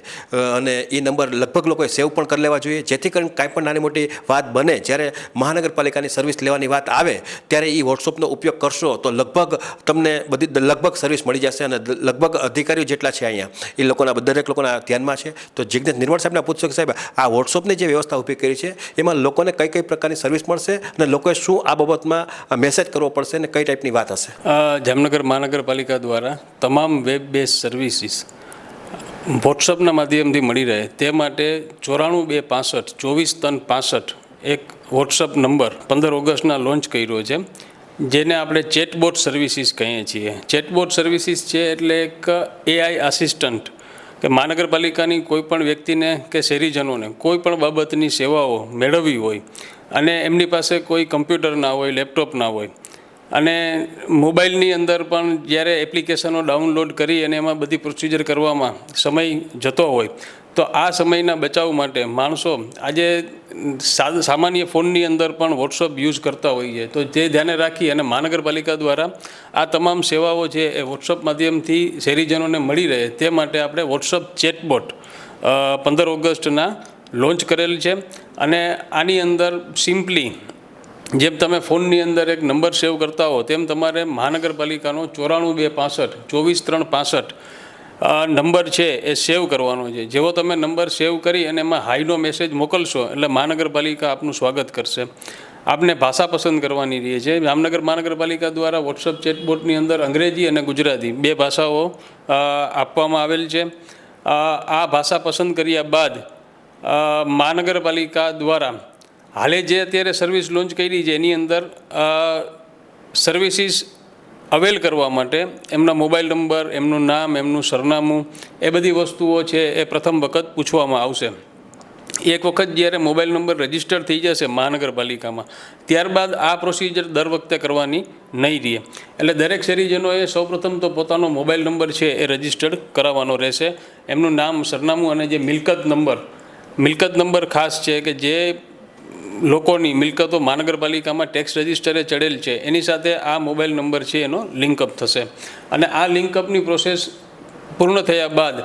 અને એ નંબર લગભગ લોકોએ સેવ પણ કરી લેવા જોઈએ, જેથી કરીને કાંઈ પણ નાની મોટી વાત બને જ્યારે મહાનગરપાલિકાની સર્વિસ લેવાની વાત આવે ત્યારે એ વોટ્સઅપનો ઉપયોગ કરશો તો લગભગ તમને લગભગ સર્વિસ મળી જશે અને લગભગ અધિકારીઓ જેટલા છે અહીંયા એ લોકોના દરેક લોકોના ધ્યાનમાં છે. તો જિગ્નેશ નિર્મળ સાહેબને પૂછશો કે સાહેબ આ વોટ્સઅપની જે વ્યવસ્થા ઊભી કરી છે એમાં લોકોને કઈ પ્રકારની સર્વિસ મળશે અને લોકોએ શું આ બાબતમાં મેસેજ કરવો પડશે અને કઈ ટાઈપની વાત હશે? જામનગર મહાનગરપાલિકા દ્વારા તમામ વેબ બેઝ સર્વિસીસ વોટ્સઅપના માધ્યમથી મળી રહે તે માટે 94-265-24-365 એક વોટ્સઅપ નંબર 15 ઓગસ્ટના લોન્ચ કર્યો છે, જેને આપણે ચેટબોટ સર્વિસીસ કહીએ છીએ. ચેટબોટ સર્વિસીસ છે એટલે એક AI આસિસ્ટન્ટ કે મહાનગરપાલિકાની કોઈ પણ વ્યક્તિને કે શહેરીજનોને કોઈ પણ બાબતની સેવાઓ મેળવવી હોય અને એમની પાસે કોઈ કમ્પ્યુટર ના હોય, લેપટોપ ના હોય અને મોબાઈલની અંદર પણ જ્યારે એપ્લિકેશનો ડાઉનલોડ કરી અને એમાં બધી પ્રોસિજર કરવામાં સમય જતો હોય તો આ સમયના બચાવ માટે માણસો આજે સામાન્ય ફોનની અંદર પણ વોટ્સઅપ યુઝ કરતા હોઈએ તો તે ધ્યાને રાખી અને મહાનગરપાલિકા દ્વારા આ તમામ સેવાઓ છે એ વોટ્સઅપ માધ્યમથી શહેરીજનોને મળી રહે તે માટે આપણે વોટ્સઅપ ચેટબોટ 15 ઓગસ્ટના લોન્ચ કરેલ છે. અને આની અંદર સિમ્પલી જેમ તમે ફોનની અંદર એક નંબર સેવ કરતા હો તેમ તમારે મહાનગરપાલિકાનો 94-265-24-365 નંબર છે એ સેવ કરવાનો છે. જેવો તમે નંબર સેવ કરી અને એમાં હાઈનો મેસેજ મોકલશો એટલે મહાનગરપાલિકા આપનું સ્વાગત કરશે. આપને ભાષા પસંદ કરવાની રહે છે. જામનગર મહાનગરપાલિકા દ્વારા વોટ્સઅપ ચેટબોટની અંદર અંગ્રેજી અને ગુજરાતી 2 ભાષાઓ આપવામાં આવેલ છે. આ ભાષા પસંદ કર્યા બાદ મહાનગરપાલિકા દ્વારા હાલે જે અત્યારે સર્વિસ લોન્ચ કરી છે એની અંદર સર્વિસીસ અવેલ કરવા માટે એમના મોબાઈલ નંબર, એમનું નામ, એમનું સરનામું એ બધી વસ્તુઓ છે એ પ્રથમ વખત પૂછવામાં આવશે. એક વખત જ્યારે મોબાઈલ નંબર રજિસ્ટર થઈ જશે મહાનગરપાલિકામાં ત્યારબાદ આ પ્રોસિજર દર વખતે કરવાની નહીં રહે. એટલે દરેક શહેરીજનોએ સૌપ્રથમ તો પોતાનો મોબાઈલ નંબર છે એ રજિસ્ટર્ડ કરાવવાનો રહેશે. એમનું નામ, સરનામું અને જે મિલકત નંબર ખાસ છે કે જે લોકોની મિલકતો મહાનગરપાલિકામાં ટેક્સ રજિસ્ટરે ચડેલ છે એની સાથે આ મોબાઈલ નંબર છે એનો લિંકઅપ થશે. અને આ લિંકઅપની પ્રોસેસ પૂર્ણ થયા બાદ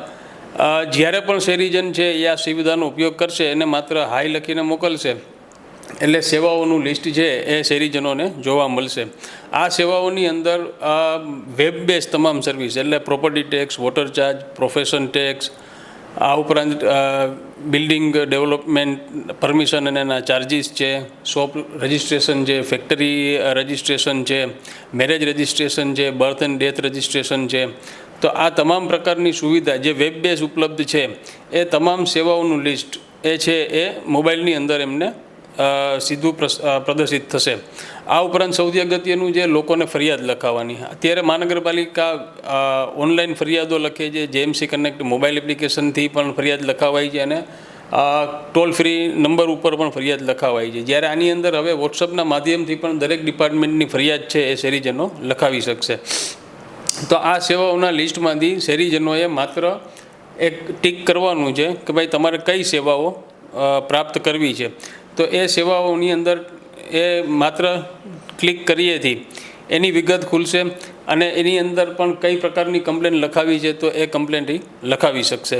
જ્યારે પણ શહેરીજન છે એ આ સુવિધાનો ઉપયોગ કરશે એને માત્ર હાઈ લખીને મોકલશે એટલે સેવાઓનું લિસ્ટ છે એ શહેરીજનોને જોવા મળશે. આ સેવાઓની અંદર વેબ બેઝ તમામ સર્વિસ એટલે property tax, water charge, profession tax, આ ઉપરાંત બિલ્ડિંગ ડેવલપમેન્ટ પરમિશન અને એના ચાર્જિસ છે, શોપ રજિસ્ટ્રેશન છે, ફેક્ટરી રજિસ્ટ્રેશન છે, મેરેજ રજિસ્ટ્રેશન છે, બર્થ એન્ડ ડેથ રજિસ્ટ્રેશન છે. તો આ તમામ પ્રકારની સુવિધા જે વેબ બેઝ ઉપલબ્ધ છે એ તમામ સેવાઓનું લિસ્ટ એ છે એ મોબાઈલની અંદર એમને સીધું પ્રદર્શિત થશે. આ ઉપરાંત સૌથી અગત્યનું જે લોકોને ફરિયાદ લખાવવાની, અત્યારે મહાનગરપાલિકા ઓનલાઈન ફરિયાદો લખે છે, જેએમસી કનેક્ટ મોબાઈલ એપ્લિકેશનથી પણ ફરિયાદ લખાવાય છે અને ટોલ ફ્રી નંબર ઉપર પણ ફરિયાદ લખાવાય છે. જ્યારે આની અંદર હવે વોટ્સઅપના માધ્યમથી પણ દરેક ડિપાર્ટમેન્ટની ફરિયાદ છે એ શહેરીજનો લખાવી શકશે. તો આ સેવાઓના લિસ્ટમાંથી શહેરીજનોએ માત્ર એક ટિક કરવાનું છે કે ભાઈ તમારે કઈ સેવાઓ પ્રાપ્ત કરવી છે. તો એ સેવાઓની અંદર એ માત્ર ક્લિક કરીએથી એની વિગત ખુલશે અને એની અંદર પણ કઈ પ્રકારની કમ્પ્લેન લખાવી છે તો એ કમ્પ્લેન લખાવી શકશે.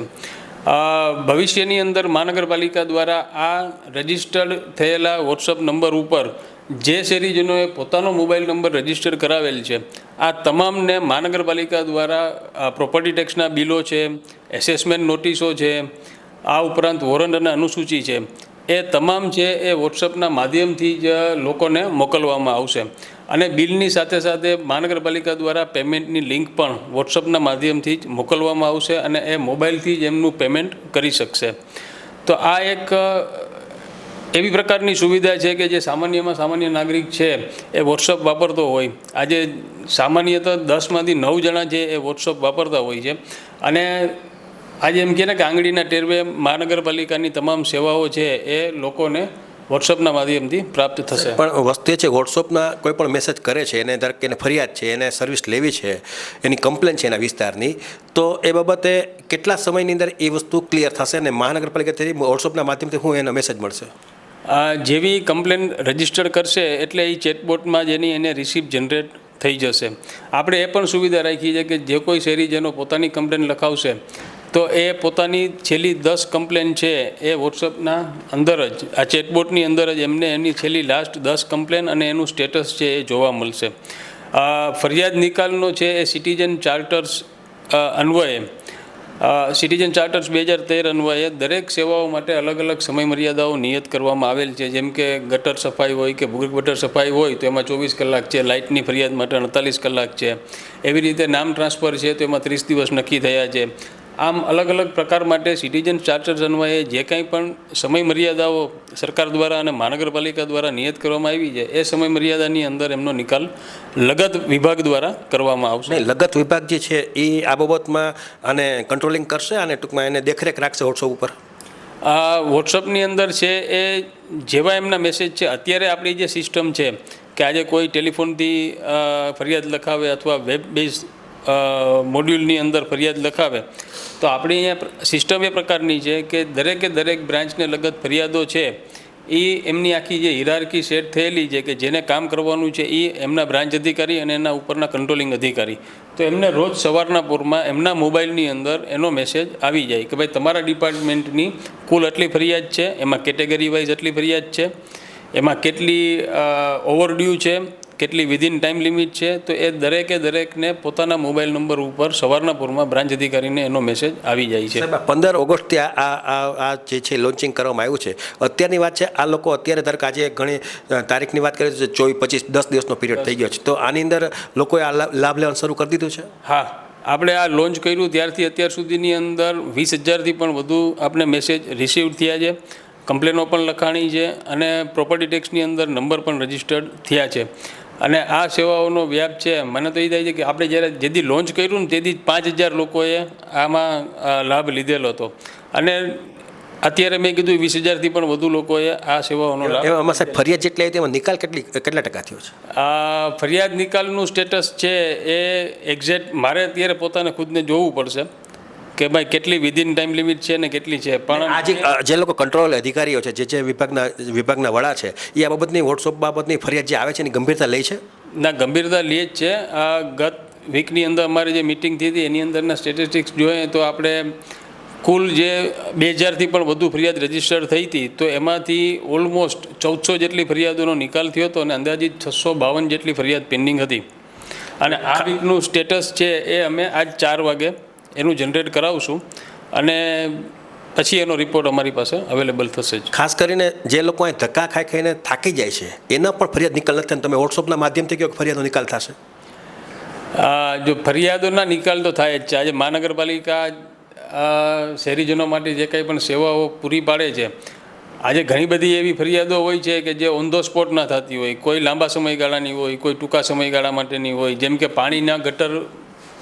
ભવિષ્યની અંદર મહાનગરપાલિકા દ્વારા આ રજિસ્ટર્ડ થયેલા વોટ્સઅપ નંબર ઉપર જે શહેરીજનોએ પોતાનો મોબાઈલ નંબર રજિસ્ટર કરાવેલ છે આ તમામને મહાનગરપાલિકા દ્વારા પ્રોપર્ટી ટેક્સના બિલો છે, એસેસમેન્ટ નોટિસો છે, આ ઉપરાંત વોરંટ અને અનુસૂચિ છે, એ તમામ છે એ વોટ્સઅપના માધ્યમથી જ લોકોને મોકલવામાં આવશે. અને બિલની સાથે સાથે મહાનગરપાલિકા દ્વારા પેમેન્ટની લિંક પણ વોટ્સઅપના માધ્યમથી જ મોકલવામાં આવશે અને એ મોબાઈલથી જ એમનું પેમેન્ટ કરી શકશે. તો આ એક એવી પ્રકારની સુવિધા છે કે જે સામાન્યમાં સામાન્ય નાગરિક છે એ વોટ્સઅપ વાપરતો હોય. આજે સામાન્યતઃ 10માંથી 9 જણા છે એ વોટ્સઅપ વાપરતા હોય છે અને આજે એમ કહે ને કે આંગળીના ટેરવે મહાનગરપાલિકાની તમામ સેવાઓ છે એ લોકોને વોટ્સઅપના માધ્યમથી પ્રાપ્ત થશે. પણ વસ્તુ એ છે વોટ્સઅપના કોઈ પણ મેસેજ કરે છે એને ધારો કે એને ફરિયાદ છે, એને સર્વિસ લેવી છે, એની કમ્પ્લેન છે એના વિસ્તારની, તો એ બાબતે કેટલા સમયની અંદર એ વસ્તુ ક્લિયર થશે અને મહાનગરપાલિકાથી વોટ્સઅપના માધ્યમથી શું એનો મેસેજ મળશે? જેવી કમ્પ્લેન રજિસ્ટર કરશે એટલે એ ચેટબોટમાં જ એને રિસિપ્ટ જનરેટ થઈ જશે. આપણે એ પણ સુવિધા રાખી છે કે જે કોઈ શહેરીજનો પોતાની કમ્પ્લેન લખાવશે તો એ પોતાની છેલ્લી 10 કમ્પ્લેન છે એ વોટ્સઅપના અંદર જ આ ચેટબોટની અંદર જ એમને એની છેલ્લી લાસ્ટ 10 કમ્પ્લેન અને એનું સ્ટેટસ છે એ જોવા મળશે. ફરિયાદ નિકાલનો છે એ સિટીઝન ચાર્ટર્સ અન્વયે સિટીઝન ચાર્ટર્સ 2013 અન્વયે દરેક સેવાઓ માટે અલગ અલગ સમય મર્યાદાઓ નિયત કરવામાં આવેલ છે. જેમ કે ગટર સફાઈ હોય કે ભૂગર્ભ ગટર સફાઈ હોય તો એમાં 24 કલાક છે, લાઇટની ફરિયાદ માટે 48 કલાક છે, એવી રીતે નામ ટ્રાન્સફર છે તો એમાં 30 દિવસ નક્કી થયા છે. આમ અલગ અલગ પ્રકાર માટે સિટીઝન ચાર્ટર્સ અન્વયે જે કંઈ પણ સમય મર્યાદાઓ સરકાર દ્વારા અને મહાનગરપાલિકા દ્વારા નિયત કરવામાં આવી છે એ સમય મર્યાદાની અંદર એમનો નિકાલ લગત વિભાગ દ્વારા કરવામાં આવશે. લગત વિભાગ જે છે એ આ બાબતમાં અને કંટ્રોલિંગ કરશે અને ટૂંકમાં એને દેખરેખ રાખશે વોટ્સઅપ ઉપર. આ વોટ્સઅપની અંદર છે એ જેવા એમના મેસેજ છે, અત્યારે આપણી જે સિસ્ટમ છે કે આજે કોઈ ટેલિફોનથી ફરિયાદ લખાવે અથવા વેબ બેઝ મોડ્યુલની અંદર ફરિયાદ લખાવે તો આપણી અહીંયા સિસ્ટમ એ પ્રકારની છે કે દરેક બ્રાન્ચને લગત ફરિયાદો છે એ એમની આખી જે હિરાર્કી સેટ થયેલી છે કે જેને કામ કરવાનું છે એ એમના બ્રાન્ચ અધિકારી અને એના ઉપરના કંટ્રોલિંગ અધિકારી, તો એમને રોજ સવારના પોરમાં એમના મોબાઈલની અંદર એનો મેસેજ આવી જાય કે ભાઈ તમારા ડિપાર્ટમેન્ટની કુલ આટલી ફરિયાદ છે, એમાં કેટેગરી વાઇઝ આટલી ફરિયાદ છે, એમાં કેટલી ઓવરડ્યુ છે, કેટલી વિધિન ટાઈમ લિમિટ છે, તો એ દરેકને પોતાના મોબાઈલ નંબર ઉપર સવારના પૂરમાં બ્રાન્ચ અધિકારીને એનો મેસેજ આવી જાય છે. 15 ઓગસ્ટથી આ જે છે લોન્ચિંગ કરવામાં આવ્યું છે. અત્યારની વાત છે આ લોકો અત્યારે ધારો કે આજે ઘણી તારીખની વાત કરીએ તો 24, 25, 10 દિવસનો પીરિયડ થઈ ગયો છે, તો આની અંદર લોકોએ આ લાભ લેવાનું શરૂ કરી દીધું છે? હા, આપણે આ લોન્ચ કર્યું ત્યારથી અત્યાર સુધીની અંદર 20,000થી પણ વધુ આપણે મેસેજ રિસીવ થયા છે, કમ્પ્લેનો પણ લખાણી છે અને પ્રોપર્ટી ટેક્સની અંદર નંબર પણ રજિસ્ટર્ડ થયા છે. અને આ સેવાઓનો વ્યાપ છે મને તો એ થાય છે કે આપણે જ્યારે જેથી લોન્ચ કર્યું ને તેથી 5,000 લોકોએ આમાં લાભ લીધેલો હતો અને અત્યારે મેં કીધું 20,000થી પણ વધુ લોકોએ આ સેવાઓનો લાભ. એમાં સાહેબ ફરિયાદ જેટલી આવી તેમાં નિકાલ કેટલા ટકા થયો છે? ફરિયાદ નિકાલનું સ્ટેટસ છે એ એક્ઝેક્ટ મારે અત્યારે પોતાને ખુદને જોવું પડશે કે ભાઈ કેટલી વિધિન ટાઈમ લિમિટ છે ને કેટલી છે. પણ આજે જે લોકો કંટ્રોલ અધિકારીઓ છે, જે વિભાગના વડા છે, એ આ બાબતની વોટ્સઅપ બાબતની ફરિયાદ જે આવે છે એની ગંભીરતા લે છે? ના, ગંભીરતા લે જ છે. આ ગત વીકની અંદર અમારી જે મિટિંગ થઈ હતી એની અંદરના સ્ટેટિસ્ટિક્સ જોઈએ તો આપણે કુલ જે 2,000થી પણ વધુ ફરિયાદ રજિસ્ટર થઈ હતી તો એમાંથી ઓલમોસ્ટ 1,400 જેટલી ફરિયાદોનો નિકાલ થયો હતો અને અંદાજિત 652 જેટલી ફરિયાદ પેન્ડિંગ હતી. અને આ વીકનું સ્ટેટસ છે એ અમે આજ 4 વાગે એનું જનરેટ કરાવશું અને પછી એનો રિપોર્ટ અમારી પાસે અવેલેબલ થશે જ. ખાસ કરીને જે લોકો અહીં ધક્કા ખાઈને થાકી જાય છે એના પણ ફરિયાદ નિકાલ નથી, તમે વોટ્સઅપના માધ્યમથી કહો કે ફરિયાદનો નિકાલ થશે? જો ફરિયાદોના નિકાલ તો થાય જ છે. આજે મહાનગરપાલિકા શહેરીજનો માટે જે કંઈ પણ સેવાઓ પૂરી પાડે છે, આજે ઘણી બધી એવી ફરિયાદો હોય છે કે જે ઓન ધ સ્પોટ ના થતી હોય, કોઈ લાંબા સમયગાળાની હોય, કોઈ ટૂંકા સમયગાળા માટેની હોય. જેમ કે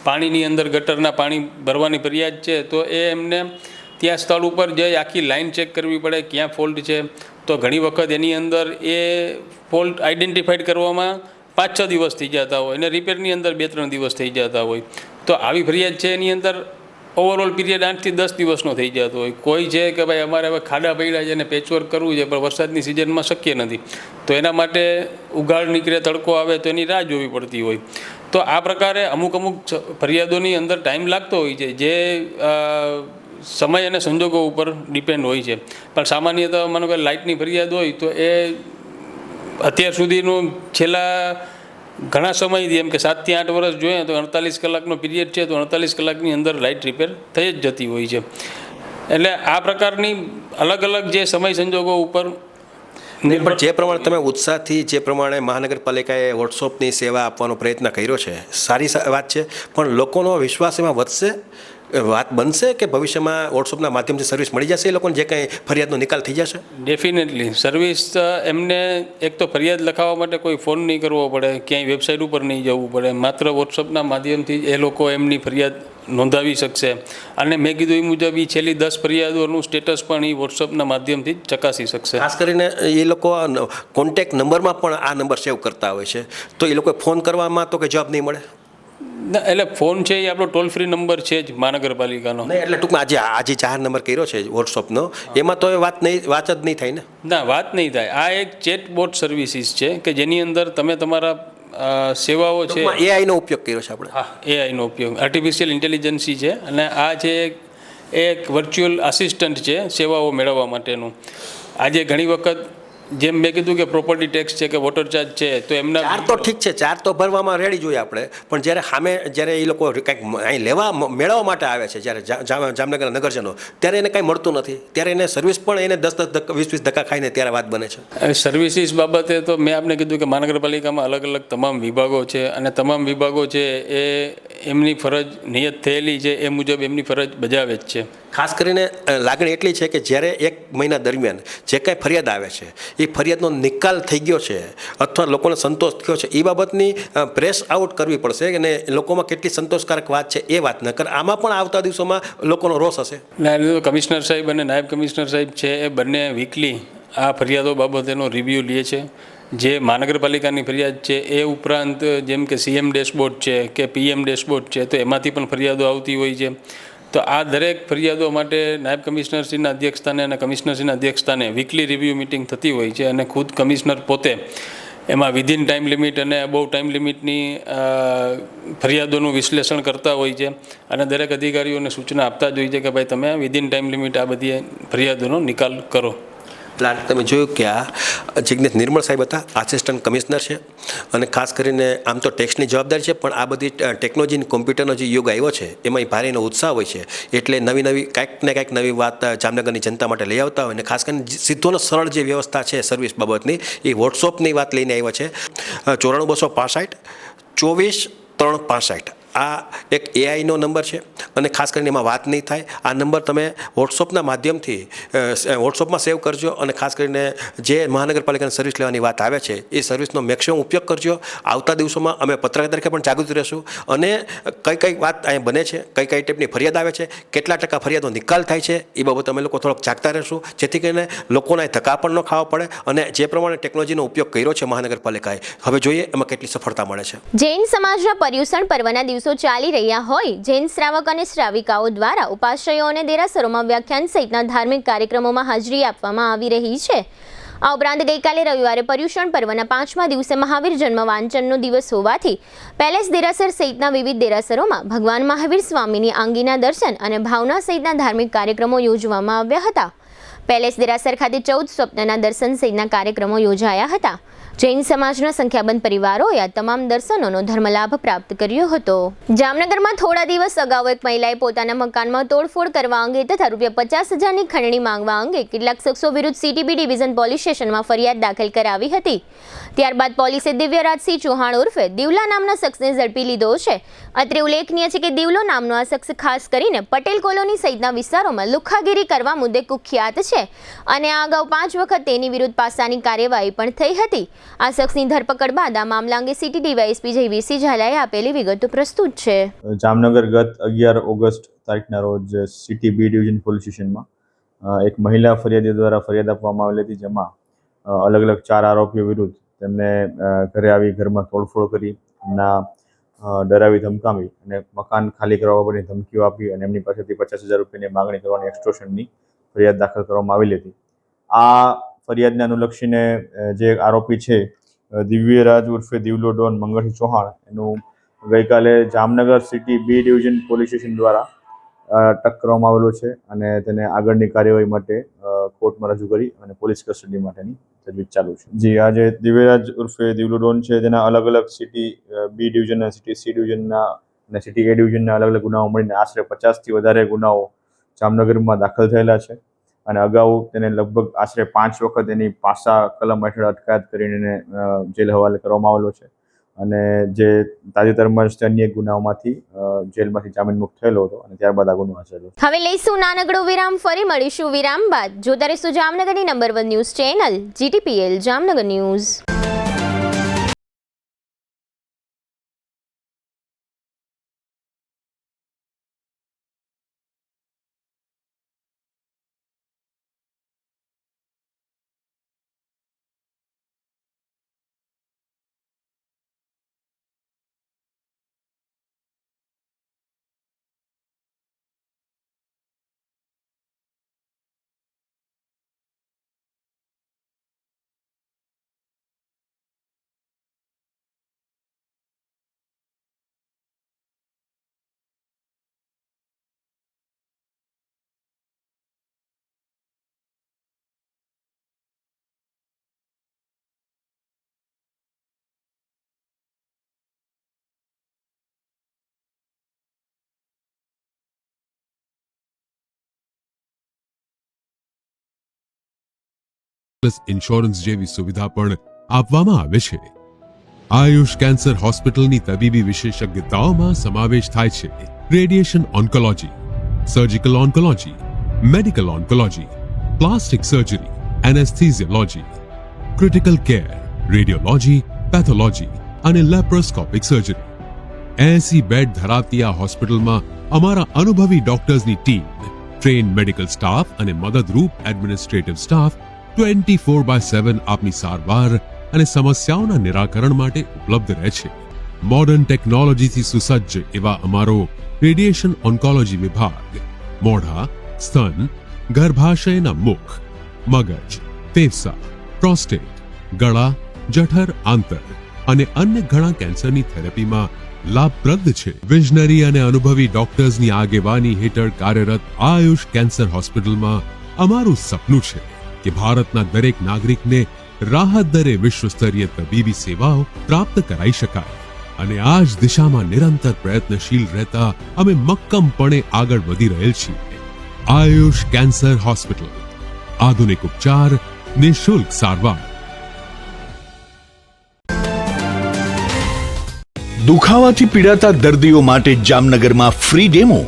પાણીની અંદર ગટરના પાણી ભરવાની ફરિયાદ છે તો એ એમને ત્યાં સ્થળ ઉપર જઈ આખી લાઈન ચેક કરવી પડે ક્યાં ફોલ્ટ છે. તો ઘણી વખત એની અંદર એ ફોલ્ટ આઈડેન્ટિફાઈડ કરવામાં 5-6 દિવસ થઈ જતા હોય અને રિપેરની અંદર 2-3 દિવસ થઈ જતા હોય. તો આવી ફરિયાદ છે એની અંદર ઓવરઓલ પીરિયડ 8 થી 10 દિવસનો થઈ જતો હોય. કોઈ છે કે ભાઈ અમારે હવે ખાડા પડ્યા છે અને પેચવર્ક કરવું છે પણ વરસાદની સિઝનમાં શક્ય નથી, તો એના માટે ઉઘાડ નીકળે, તડકો આવે તો એની રાહ જોવી પડતી હોય. તો આ પ્રકારે અમુક ફરિયાદોની અંદર ટાઈમ લાગતો હોય છે, જે સમય અને સંજોગો ઉપર ડિપેન્ડ હોય છે. પણ સામાન્યતઃ માનો કે લાઇટની ફરિયાદ હોય તો એ અત્યાર સુધીનું છેલ્લા ઘણા સમયથી, એમ કે 7 થી 8 વર્ષ જોઈએ તો 48 કલાકનો પીરિયડ છે, તો 48 કલાકની અંદર લાઇટ રિપેર થઈ જ જતી હોય છે. એટલે આ પ્રકારની અલગ અલગ જે સમય સંજોગો ઉપર પણ જે પ્રમાણે તમે ઉત્સાહથી જે પ્રમાણે મહાનગરપાલિકાએ વોટ્સઅપની સેવા આપવાનો પ્રયત્ન કર્યો છે, સારી વાત છે. પણ લોકોનો વિશ્વાસ એમાં વધશે, વાત બનશે કે ભવિષ્યમાં વોટ્સઅપના માધ્યમથી સર્વિસ મળી જશે એ લોકોને, જે કંઈ ફરિયાદનો નિકાલ થઈ જશે? ડેફિનેટલી સર્વિસ એમને એક તો ફરિયાદ લખાવવા માટે કોઈ ફોન નહીં કરવો પડે, ક્યાંય વેબસાઇટ ઉપર નહીં જવું પડે, માત્ર વોટ્સઅપના માધ્યમથી એ લોકો એમની ફરિયાદ નોંધાવી શકશે. અને મેં કીધું એ મુજબ એ છેલ્લી 10 ફરિયાદોનું સ્ટેટસ પણ એ વોટ્સઅપના માધ્યમથી જ ચકાસી શકશે. ખાસ કરીને એ લોકો કોન્ટેક્ટ નંબરમાં પણ આ નંબર સેવ કરતા હોય છે, તો એ લોકોએ ફોન કરવામાં તો કંઈ જવાબ નહીં મળે? ના, એટલે ફોન છે એ આપણો ટોલ ફ્રી નંબર છે જ મહાનગરપાલિકાનો. નહીં, એટલે ટૂંકમાં આજે જાહેર નંબર કર્યો છે વોટ્સઅપનો, એમાં તો એ વાત જ નહીં થાય ને? ના, વાત નહીં થાય. આ એક ચેટબોટ સર્વિસીસ છે કે જેની અંદર તમે તમારા સેવાઓ છે, એઆઈનો ઉપયોગ કર્યો છે આપણે. હા, એઆઈનો ઉપયોગ, આર્ટિફિશિયલ ઇન્ટેલિજન્સી છે. અને આ છે એક વર્ચ્યુઅલ આસિસ્ટન્ટ છે સેવાઓ મેળવવા માટેનું. આજે ઘણી વખત જેમ મેં કીધું કે પ્રોપર્ટી ટેક્સ છે કે વોટર ચાર્જ છે, તો એમના ચાર તો ઠીક છે, ચાર તો ભરવામાં રેડી જોઈએ આપણે, પણ જ્યારે એ લોકો કંઈક અહીં મેળવવા માટે આવે છે, જ્યારે જામનગરના નગરજનો, ત્યારે એને કાંઈ મળતું નથી, ત્યારે એને સર્વિસ પણ એને 10-20 ધક્કા ખાઈને ત્યારે વાત બને છે. સર્વિસીસ બાબતે તો મેં આપને કીધું કે મહાનગરપાલિકામાં અલગ અલગ તમામ વિભાગો છે, અને તમામ વિભાગો છે એ એમની ફરજ નિયત થયેલી છે એ મુજબ એમની ફરજ બજાવે જ છે. ખાસ કરીને લાગણી એટલી છે કે જ્યારે 1 મહિના દરમિયાન જે કાંઈ ફરિયાદ આવે છે એ ફરિયાદનો નિકાલ થઈ ગયો છે અથવા લોકોને સંતોષ થયો છે, એ બાબતની પ્રેસ આઉટ કરવી પડશે અને લોકોમાં કેટલી સંતોષકારક વાત છે એ વાત ન કર. આમાં પણ આવતા દિવસોમાં લોકોનો રોષ હશે. કમિશનર સાહેબ અને નાયબ કમિશનર સાહેબ છે એ બંને વીકલી આ ફરિયાદો બાબતેનો રિવ્યૂ લે છે. જે મહાનગરપાલિકાની ફરિયાદ છે એ ઉપરાંત જેમ કે CM ડેશબોર્ડ છે કે PM ડેશબોર્ડ છે, તો એમાંથી પણ ફરિયાદો આવતી હોય છે. તો આ દરેક ફરિયાદો માટે નાયબ કમિશનરશ્રીના અધ્યક્ષસ્થાને અને કમિશનરશ્રીના અધ્યક્ષસ્થાને વીકલી રિવ્યૂ મિટિંગ થતી હોય છે, અને ખુદ કમિશનર પોતે એમાં વિધિન ટાઈમ લિમિટ અને અબોવ ટાઈમ લિમિટની ફરિયાદોનું વિશ્લેષણ કરતા હોય છે, અને દરેક અધિકારીઓને સૂચના આપતા જ હોય છે કે ભાઈ તમે વિધિન ટાઈમ લિમિટ આ બધી ફરિયાદોનો નિકાલ કરો. પ્લાન તમે જોયું કે આ જિગ્નેશ નિર્મળ સાહેબ હતા, આસિસ્ટન્ટ કમિશનર છે, અને ખાસ કરીને આમ તો ટેક્સની જવાબદારી છે, પણ આ બધી ટેકનોલોજી કોમ્પ્યુટરનો જે યુગ આવ્યો છે એમાં ભારેનો ઉત્સાહ હોય છે, એટલે નવી કાંઈક ને કાંઈક નવી વાત જામનગરની જનતા માટે લઈ આવતા હોય. અને ખાસ કરીને સીધોનો સરળ જે વ્યવસ્થા છે સર્વિસ બાબતની, એ વોટ્સઅપની વાત લઈને આવ્યા છે. 94 265 24 365 આ એક એઆઈનો નંબર છે, અને ખાસ કરીને એમાં વાત નહીં થાય. આ નંબર તમે વોટ્સઅપના માધ્યમથી વોટ્સઅપમાં સેવ કરજો, અને ખાસ કરીને જે મહાનગરપાલિકાની સર્વિસ લેવાની વાત આવે છે એ સર્વિસનો મેક્સિમમ ઉપયોગ કરજો. આવતા દિવસોમાં અમે પત્રકાર તરીકે પણ જાગૃત રહેશું, અને કઈ વાત અહીંયા બને છે, કઈ ટાઈપની ફરિયાદ આવે છે, કેટલા ટકા ફરિયાદનો નિકાલ થાય છે, એ બાબતે અમે લોકો થોડોક જાગતા રહેશું, જેથી કરીને લોકોને ધક્કા પણ ન ખાવા પડે. અને જે પ્રમાણે ટેકનોલોજીનો ઉપયોગ કર્યો છે મહાનગરપાલિકાએ, હવે જોઈએ એમાં કેટલી સફળતા મળે છે. જૈન સમાજના પર્યુષણ પર્વના દિવસો ચાલી રહ્યા હોય, જૈન શ્રાવક અને શ્રાવિકાઓ દ્વારા ઉપાશ્રયો અને દેરાસરોમાં વ્યાખ્યાન સહિતના ધાર્મિક કાર્યક્રમોમાં હાજરી આપવામાં આવી રહી છે. આ ઉપરાંત ગઈકાલે રવિવારે પર્યુષણ પર્વના 5મા દિવસે મહાવીર જન્મ વાંચનનો દિવસ હોવાથી પેલેસ દેરાસર સહિતના વિવિધ દેરાસરોમાં ભગવાન મહાવીર સ્વામીની આંગીના દર્શન અને ભાવના સહિતના ધાર્મિક કાર્યક્રમો યોજવામાં આવ્યા હતા. પેલેસ દેરાસર ખાતે 14 સ્વપ્નના દર્શન સહિતના કાર્યક્રમો યોજાયા હતા. જૈન સમાજના સંખ્યાબંધ પરિવારોએ આ તમામ દર્શનોનો ધર્મલાભ પ્રાપ્ત કર્યો હતો. જામનગરમાં થોડા દિવસ અગાઉ એક મહિલાએ પોતાના મકાનમાં તોડફોડ કરવા અંગે તથા ₹50,000ની ખંડણી માંગવા અંગે કેટલાક શખ્સો વિરુદ્ધ CTB ડિવિઝન પોલીસ સ્ટેશનમાં ફરિયાદ દાખલ કરાવી હતી. ત્યારબાદ પોલીસે દિવ્યરાજસિંહ ચૌહાણ ઉર્ફે દિવલા નામના શખ્સને ઝડપી લીધો છે. અત્રે ઉલ્લેખનીય છે કે દિવલો નામનો આ શખ્સ ખાસ કરીને પટેલ કોલોની સહિતના વિસ્તારોમાં લુખ્ખાગીરી કરવા મુદ્દે કુખ્યાત છે, અને આ અગાઉ 5 વખત તેની વિરુદ્ધ પાસાની કાર્યવાહી પણ થઈ હતી. આ શખ્સની ધરપકડ બાદ આ મામલા અંગે સિટી ડીવાયએસપી જયવીરસિંહ ઝાલાએ આપેલી વિગતો પ્રસ્તુત છે. જામનગર ગત 11 ઓગસ્ટ તારીખના રોજ CTB ડિવિઝન પોલીસ સ્ટેશનમાં એક મહિલા ફરિયાદી દ્વારા ફરિયાદ આપવામાં આવેલી હતી, જેમાં અલગ અલગ 4 આરોપીઓ વિરુદ્ધ તેમને ઘરે આવી ઘરમાં તોડફોડ કરી એમના ડરાવી ધમકાવી અને મકાન ખાલી કરવા બાબતની ધમકીઓ આપી અને એમની પાસેથી 50,000 રૂપિયાની માગણી કરવાની એક્સટોર્શનની ફરિયાદ દાખલ કરવામાં આવેલી હતી. આ ફરિયાદને અનુલક્ષીને જે આરોપી છે દિવ્યરાજ ઉર્ફે દિવલો ડોન મંગળસિંહ ચૌહાણ, એનું ગઈકાલે Jamnagar city B division police station દ્વારા અટક કરવામાં આવેલો છે અને તેને આગળની કાર્યવાહી માટે કોર્ટમાં રજૂ કરી અને પોલીસ કસ્ટડી માટેની તજવીજ ચાલુ છે. જી, આ જે દિવ્યરાજ ઉર્ફે દિવલો ડોન છે તેના અલગ અલગ સિટી B ડિવિઝનના, સિટી C ડિવિઝનના અને સિટી A ડિવિઝનના અલગ અલગ ગુનાઓ મળીને આશરે 50થી વધારે ગુનાઓ જામનગરમાં દાખલ થયેલા છે અને અગાઉ તેને લગભગ આશરે 5 વખત એની પાસા કલમ હેઠળ અટકાયત કરીને એને જેલ હવાલે કરવામાં આવેલો છે અને જે તાજેતરમાં જ અન્ય ગુનાઓમાંથી જેલમાંથી જામીન મુક્ત થયેલો હતો અને ત્યારબાદ આ ગુનો આચરેલો. હવે લઈશું નાનકડો વિરામ, ફરી મળીશું વિરામ બાદ. જોતા રહેશું જામનગરની number 1 news channel GTPL Jamnagar news. Insurance જેવી સુવિધા પણ આપવામાં આવે છે. આયુષ કેન્સર હોસ્પિટલની તબીબી વિશેષજ્ઞતાઓમાં સમાવેશ થાય છે radiation oncology, surgical oncology, medical oncology, plastic surgery, anaesthesiology, critical care, radiology, pathology અને લેપ્રોસ્કોપિક સર્જરી. 80 બેડ ધરાવતી આ હોસ્પિટલમાં અમારા અનુભવી ડોક્ટર્સની ટીમ, ટ્રેન મેડિકલ સ્ટાફ અને મદદરૂપ એડમિનિસ્ટ્રેટિવ સ્ટાફ 24/7 આપની સારવાર અને સમસ્યાઓના નિરાકરણ માટે ઉપલબ્ધ રહે છે. મોડર્ન ટેકનોલોજીથી સુસજ્જ એવા અમારો રેડિયેશન ઓન્કોલોજી વિભાગ મોઢા, સ્તન, ગર્ભાશયના મુખ, મગજ, ફેફસા, પ્રોસ્ટેટ, ગળા, જઠર, આંતર અને અન્ય ઘણા કેન્સરની થેરેપીમાં લાભપ્રદ છે. વિઝનરી અને અનુભવી ડોક્ટર્સની આગેવાની હેઠળ કાર્યરત આયુષ કેન્સર હોસ્પિટલમાં અમારું સપનું છે કે ભારતના દરેક નાગરિકને રાહત દરે વિશ્વસ્તરીય તબીબી સેવાઓ પ્રાપ્ત કરાઈ શકાય અને આ જ દિશામાં નિરંતર પ્રયત્નશીલ રહેતા અમે મક્કમપણે આગળ વધી રહેલ છીએ. આયુષ કેન્સર હોસ્પિટલ, આધુનિક ઉપચાર, નિઃશુલ્ક સારવાર. દુખાવાથી પીડાતા દર્દીઓ માટે જામનગરમાં ફ્રી ડેમો.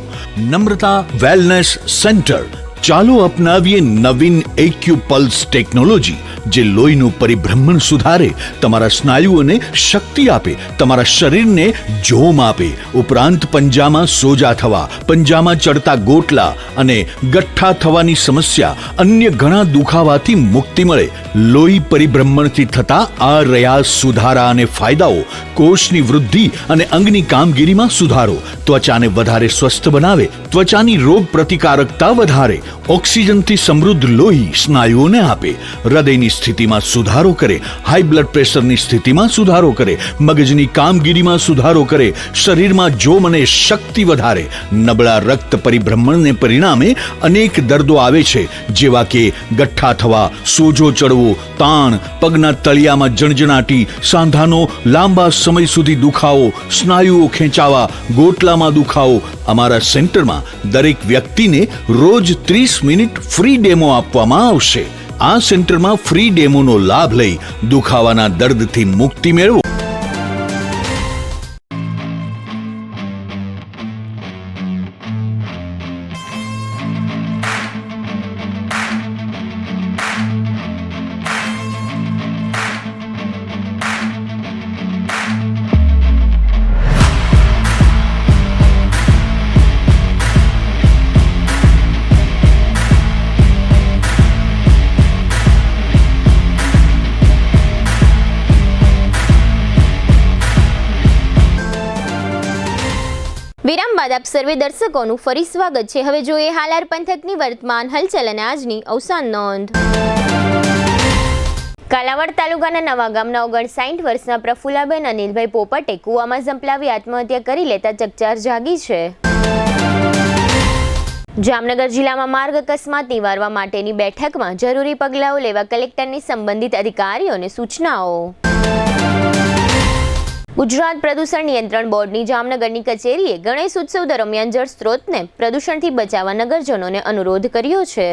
નમ્રતા વેલનેસ સેન્ટર. ચાલો અપનાવીએ નવીન એક્યુપલ્સ ટેકનોલોજી, જે લોહીનું પરિભ્રમણ સુધારે, તમારા સ્નાયુઓને શક્તિ આપે, તમારા શરીરને જોમ આપે, ઉપરાંત પંજામાં સોજા થવા, પંજામાં ચડતા ગોટલા અને ગઠ્ઠા થવાની સમસ્યા, અન્ય ઘણા દુખાવાથી મુક્તિ મળે. લોહી પરિભ્રમણથી થતા આ રહ્યા સુધારા અને ફાયદાઓ. કોષની વૃદ્ધિ અને અંગની કામગીરીમાં સુધારો, ત્વચાને વધારે સ્વસ્થ બનાવે, ત્વચાની રોગ પ્રતિકારકતા વધારે, ઓક્સિજનથી સમૃદ્ધ લોહી સ્નાયુઓને આપે, હૃદયની સ્થિતિમાં સુધારો કરે, હાઈ બ્લડ પ્રેશરની સ્થિતિમાં સુધારો કરે, મગજની કામગીરીમાં સુધારો કરે, શરીરમાં જોમ અને શક્તિ વધારે. નબળા રક્ત પરિભ્રમણને પરિણામે અનેક દર્દો આવે છે, જેવા કે ગઠ્ઠા થવા, સોજો ચડવો, તાણ, પગના તળિયામાં જણજણાટી, સાંધાનો લાંબા સમય સુધી દુખાવો, સ્નાયુઓ ખેંચાવા, ગોટલામાં દુખાવો. અમારા સેન્ટરમાં દરેક વ્યક્તિને રોજ 30 મિનિટ ફ્રી ડેમો આપવામાં આવશે. આ સેન્ટરમાં ફ્રી ડેમોનો લાભ લઈ દુખાવાના દર્દથી મુક્તિ મેળવો. વિરામ બાદ આપ સર્વે દર્શકોનું ફરી સ્વાગત છે. હવે જોઈએ હાલાર પંથકની વર્તમાન હલચલ અને આજની અવસાન નોંધ. કાલાવડ તાલુકાના નવા ગામના 59 વર્ષના પ્રફુલ્લાબેન અનિલભાઈ પોપટે કૂવામાં ઝંપલાવી આત્મહત્યા કરી લેતા ચકચાર જાગી છે. જામનગર જિલ્લામાં માર્ગ અકસ્માત નિવારવા માટેની બેઠકમાં જરૂરી પગલાઓ લેવા કલેક્ટરની સંબંધિત અધિકારીઓને સૂચનાઓ. ગુજરાત પ્રદૂષણ નિયંત્રણ બોર્ડની જામનગરની કચેરીએ ગણેશ ઉત્સવ દરમિયાન જળ સ્ત્રોતને પ્રદૂષણથી બચાવવા નગરજનોને અનુરોધ કર્યો છે.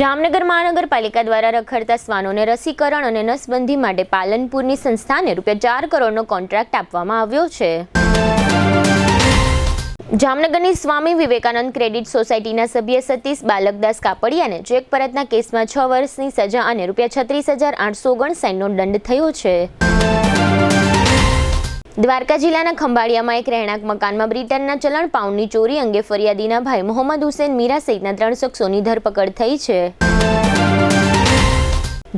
જામનગર મહાનગરપાલિકા દ્વારા રખડતા શ્વાનોને રસીકરણ અને નસબંધી માટે પાલનપુરની સંસ્થાને ₹4 કરોડનો કોન્ટ્રાક્ટ આપવામાં આવ્યો છે. જામનગરની સ્વામી વિવેકાનંદ ક્રેડિટ સોસાયટીના સભ્ય સતીશ બાલકદાસ કાપડિયાને ચેક પરતના કેસમાં 6 વર્ષની સજા અને ₹36,859નો દંડ થયો છે. દ્વારકા જિલ્લાના ખંભાળિયામાં એક રહેણાંક મકાનમાં બ્રિટનના ચલણ પાઉન્ડની ચોરી અંગે ફરિયાદીના ભાઈ મોહમ્મદ હુસેન મીરા સહિતના 3 શખ્સોની ધરપકડ થઈ છે.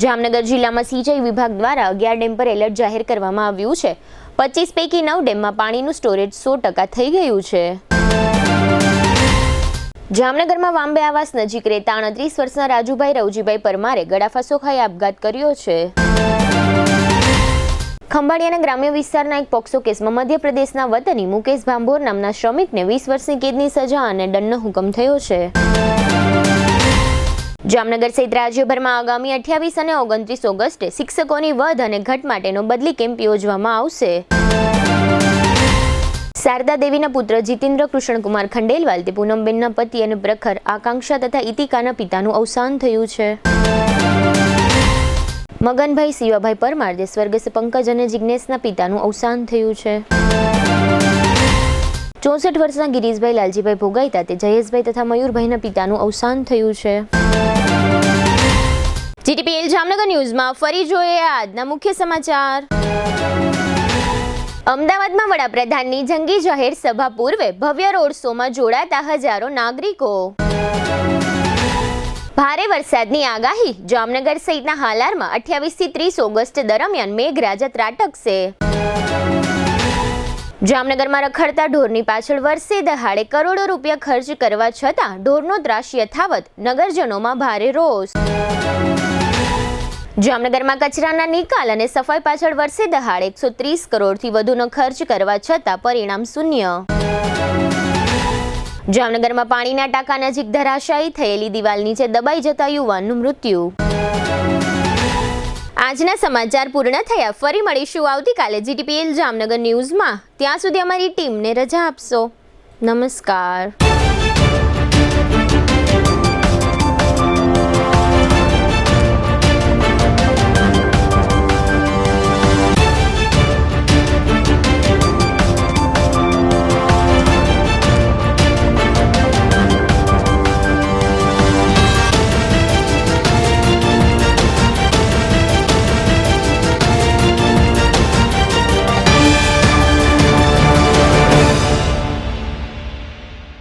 જામનગર જિલ્લામાં સિંચાઈ વિભાગ દ્વારા 11 ડેમ પર એલર્ટ જાહેર કરવામાં આવ્યું છે. 25 પૈકી 9 ડેમમાં પાણીનું સ્ટોરેજ 100% થઈ ગયું છે. જામનગરમાં વાંબે આવાસ નજીક રહેતા 29 વર્ષના રાજુભાઈ રવજીભાઈ પરમારે ગળાફાંસો ખાઈ આપઘાત કર્યો છે. ખંભાળિયાના ગ્રામ્ય વિસ્તારના એક પોક્સો કેસમાં મધ્યપ્રદેશના વતની મુકેશ ભાંભોર નામના શ્રમિકને 20 વર્ષની કેદની સજા અને દંડનો હુકમ થયો છે. જામનગર સહિત રાજ્યભરમાં આગામી 28 અને 29 ઓગસ્ટે શિક્ષકોની વધ અને ઘટ માટેનો બદલી કેમ્પ યોજવામાં આવશે. શારદા દેવીના પુત્ર જીતેન્દ્ર કૃષ્ણકુમાર ખંડેલવાલ તે પૂનમબેનના પતિ અને પ્રખર આકાંક્ષા તથા ઇતિકાના પિતાનું અવસાન થયું છે. મગનભાઈ શિવાભાઈ પરમાર જે સ્વર્ગસ્થ પંકજ અને જિજ્ઞેશના પિતાનું અવસાન થયું છે. 64 વર્ષના ગિરીશભાઈ લાલજીભાઈ ભોગાઈતા તે જયેશભાઈ તથા મયુરભાઈના પિતાનું અવસાન થયું છે. જીટીપીએલ જામનગર ન્યૂઝમાં ફરી જોઈએ આજના મુખ્ય સમાચાર. અમદાવાદમાં વડાપ્રધાનની જંગી જાહેર સભા પૂર્વે ભવ્ય રોડ શોમાં જોડાતા હજારો નાગરિકો. ભારે વરસાદની આગાહી. જામનગર સહિતના હાલારમાં 28 થી 30 ઓગસ્ટ દરમિયાન મેઘરાજા ત્રાટકશે. જામનગરમાં રખડતા ઢોરની પાછળ વર્ષે દહાડે કરોડો રૂપિયા ખર્ચ કરવા છતાં ઢોરનો ત્રાસ યથાવત. નગરજનોમાં ભારે રોષ. જામનગરમાં કચરાના નિકાલ અને સફાઈ પાછળ વર્ષે દહાડે 130 કરોડથી વધુનો ખર્ચ કરવા છતાં પરિણામ શૂન્ય. જામનગરમાં પાણીના ટાંકા નજીક ધરાશાયી થયેલી દિવાલ નીચે દબાઈ જતા યુવાનનું મૃત્યુ. આજના સમાચાર પૂર્ણ થયા. ફરી મળીશું આવતીકાલે જીટીપીએલ જામનગર ન્યૂઝમાં. ત્યાં સુધી અમારી ટીમને રજા આપશો. નમસ્કાર.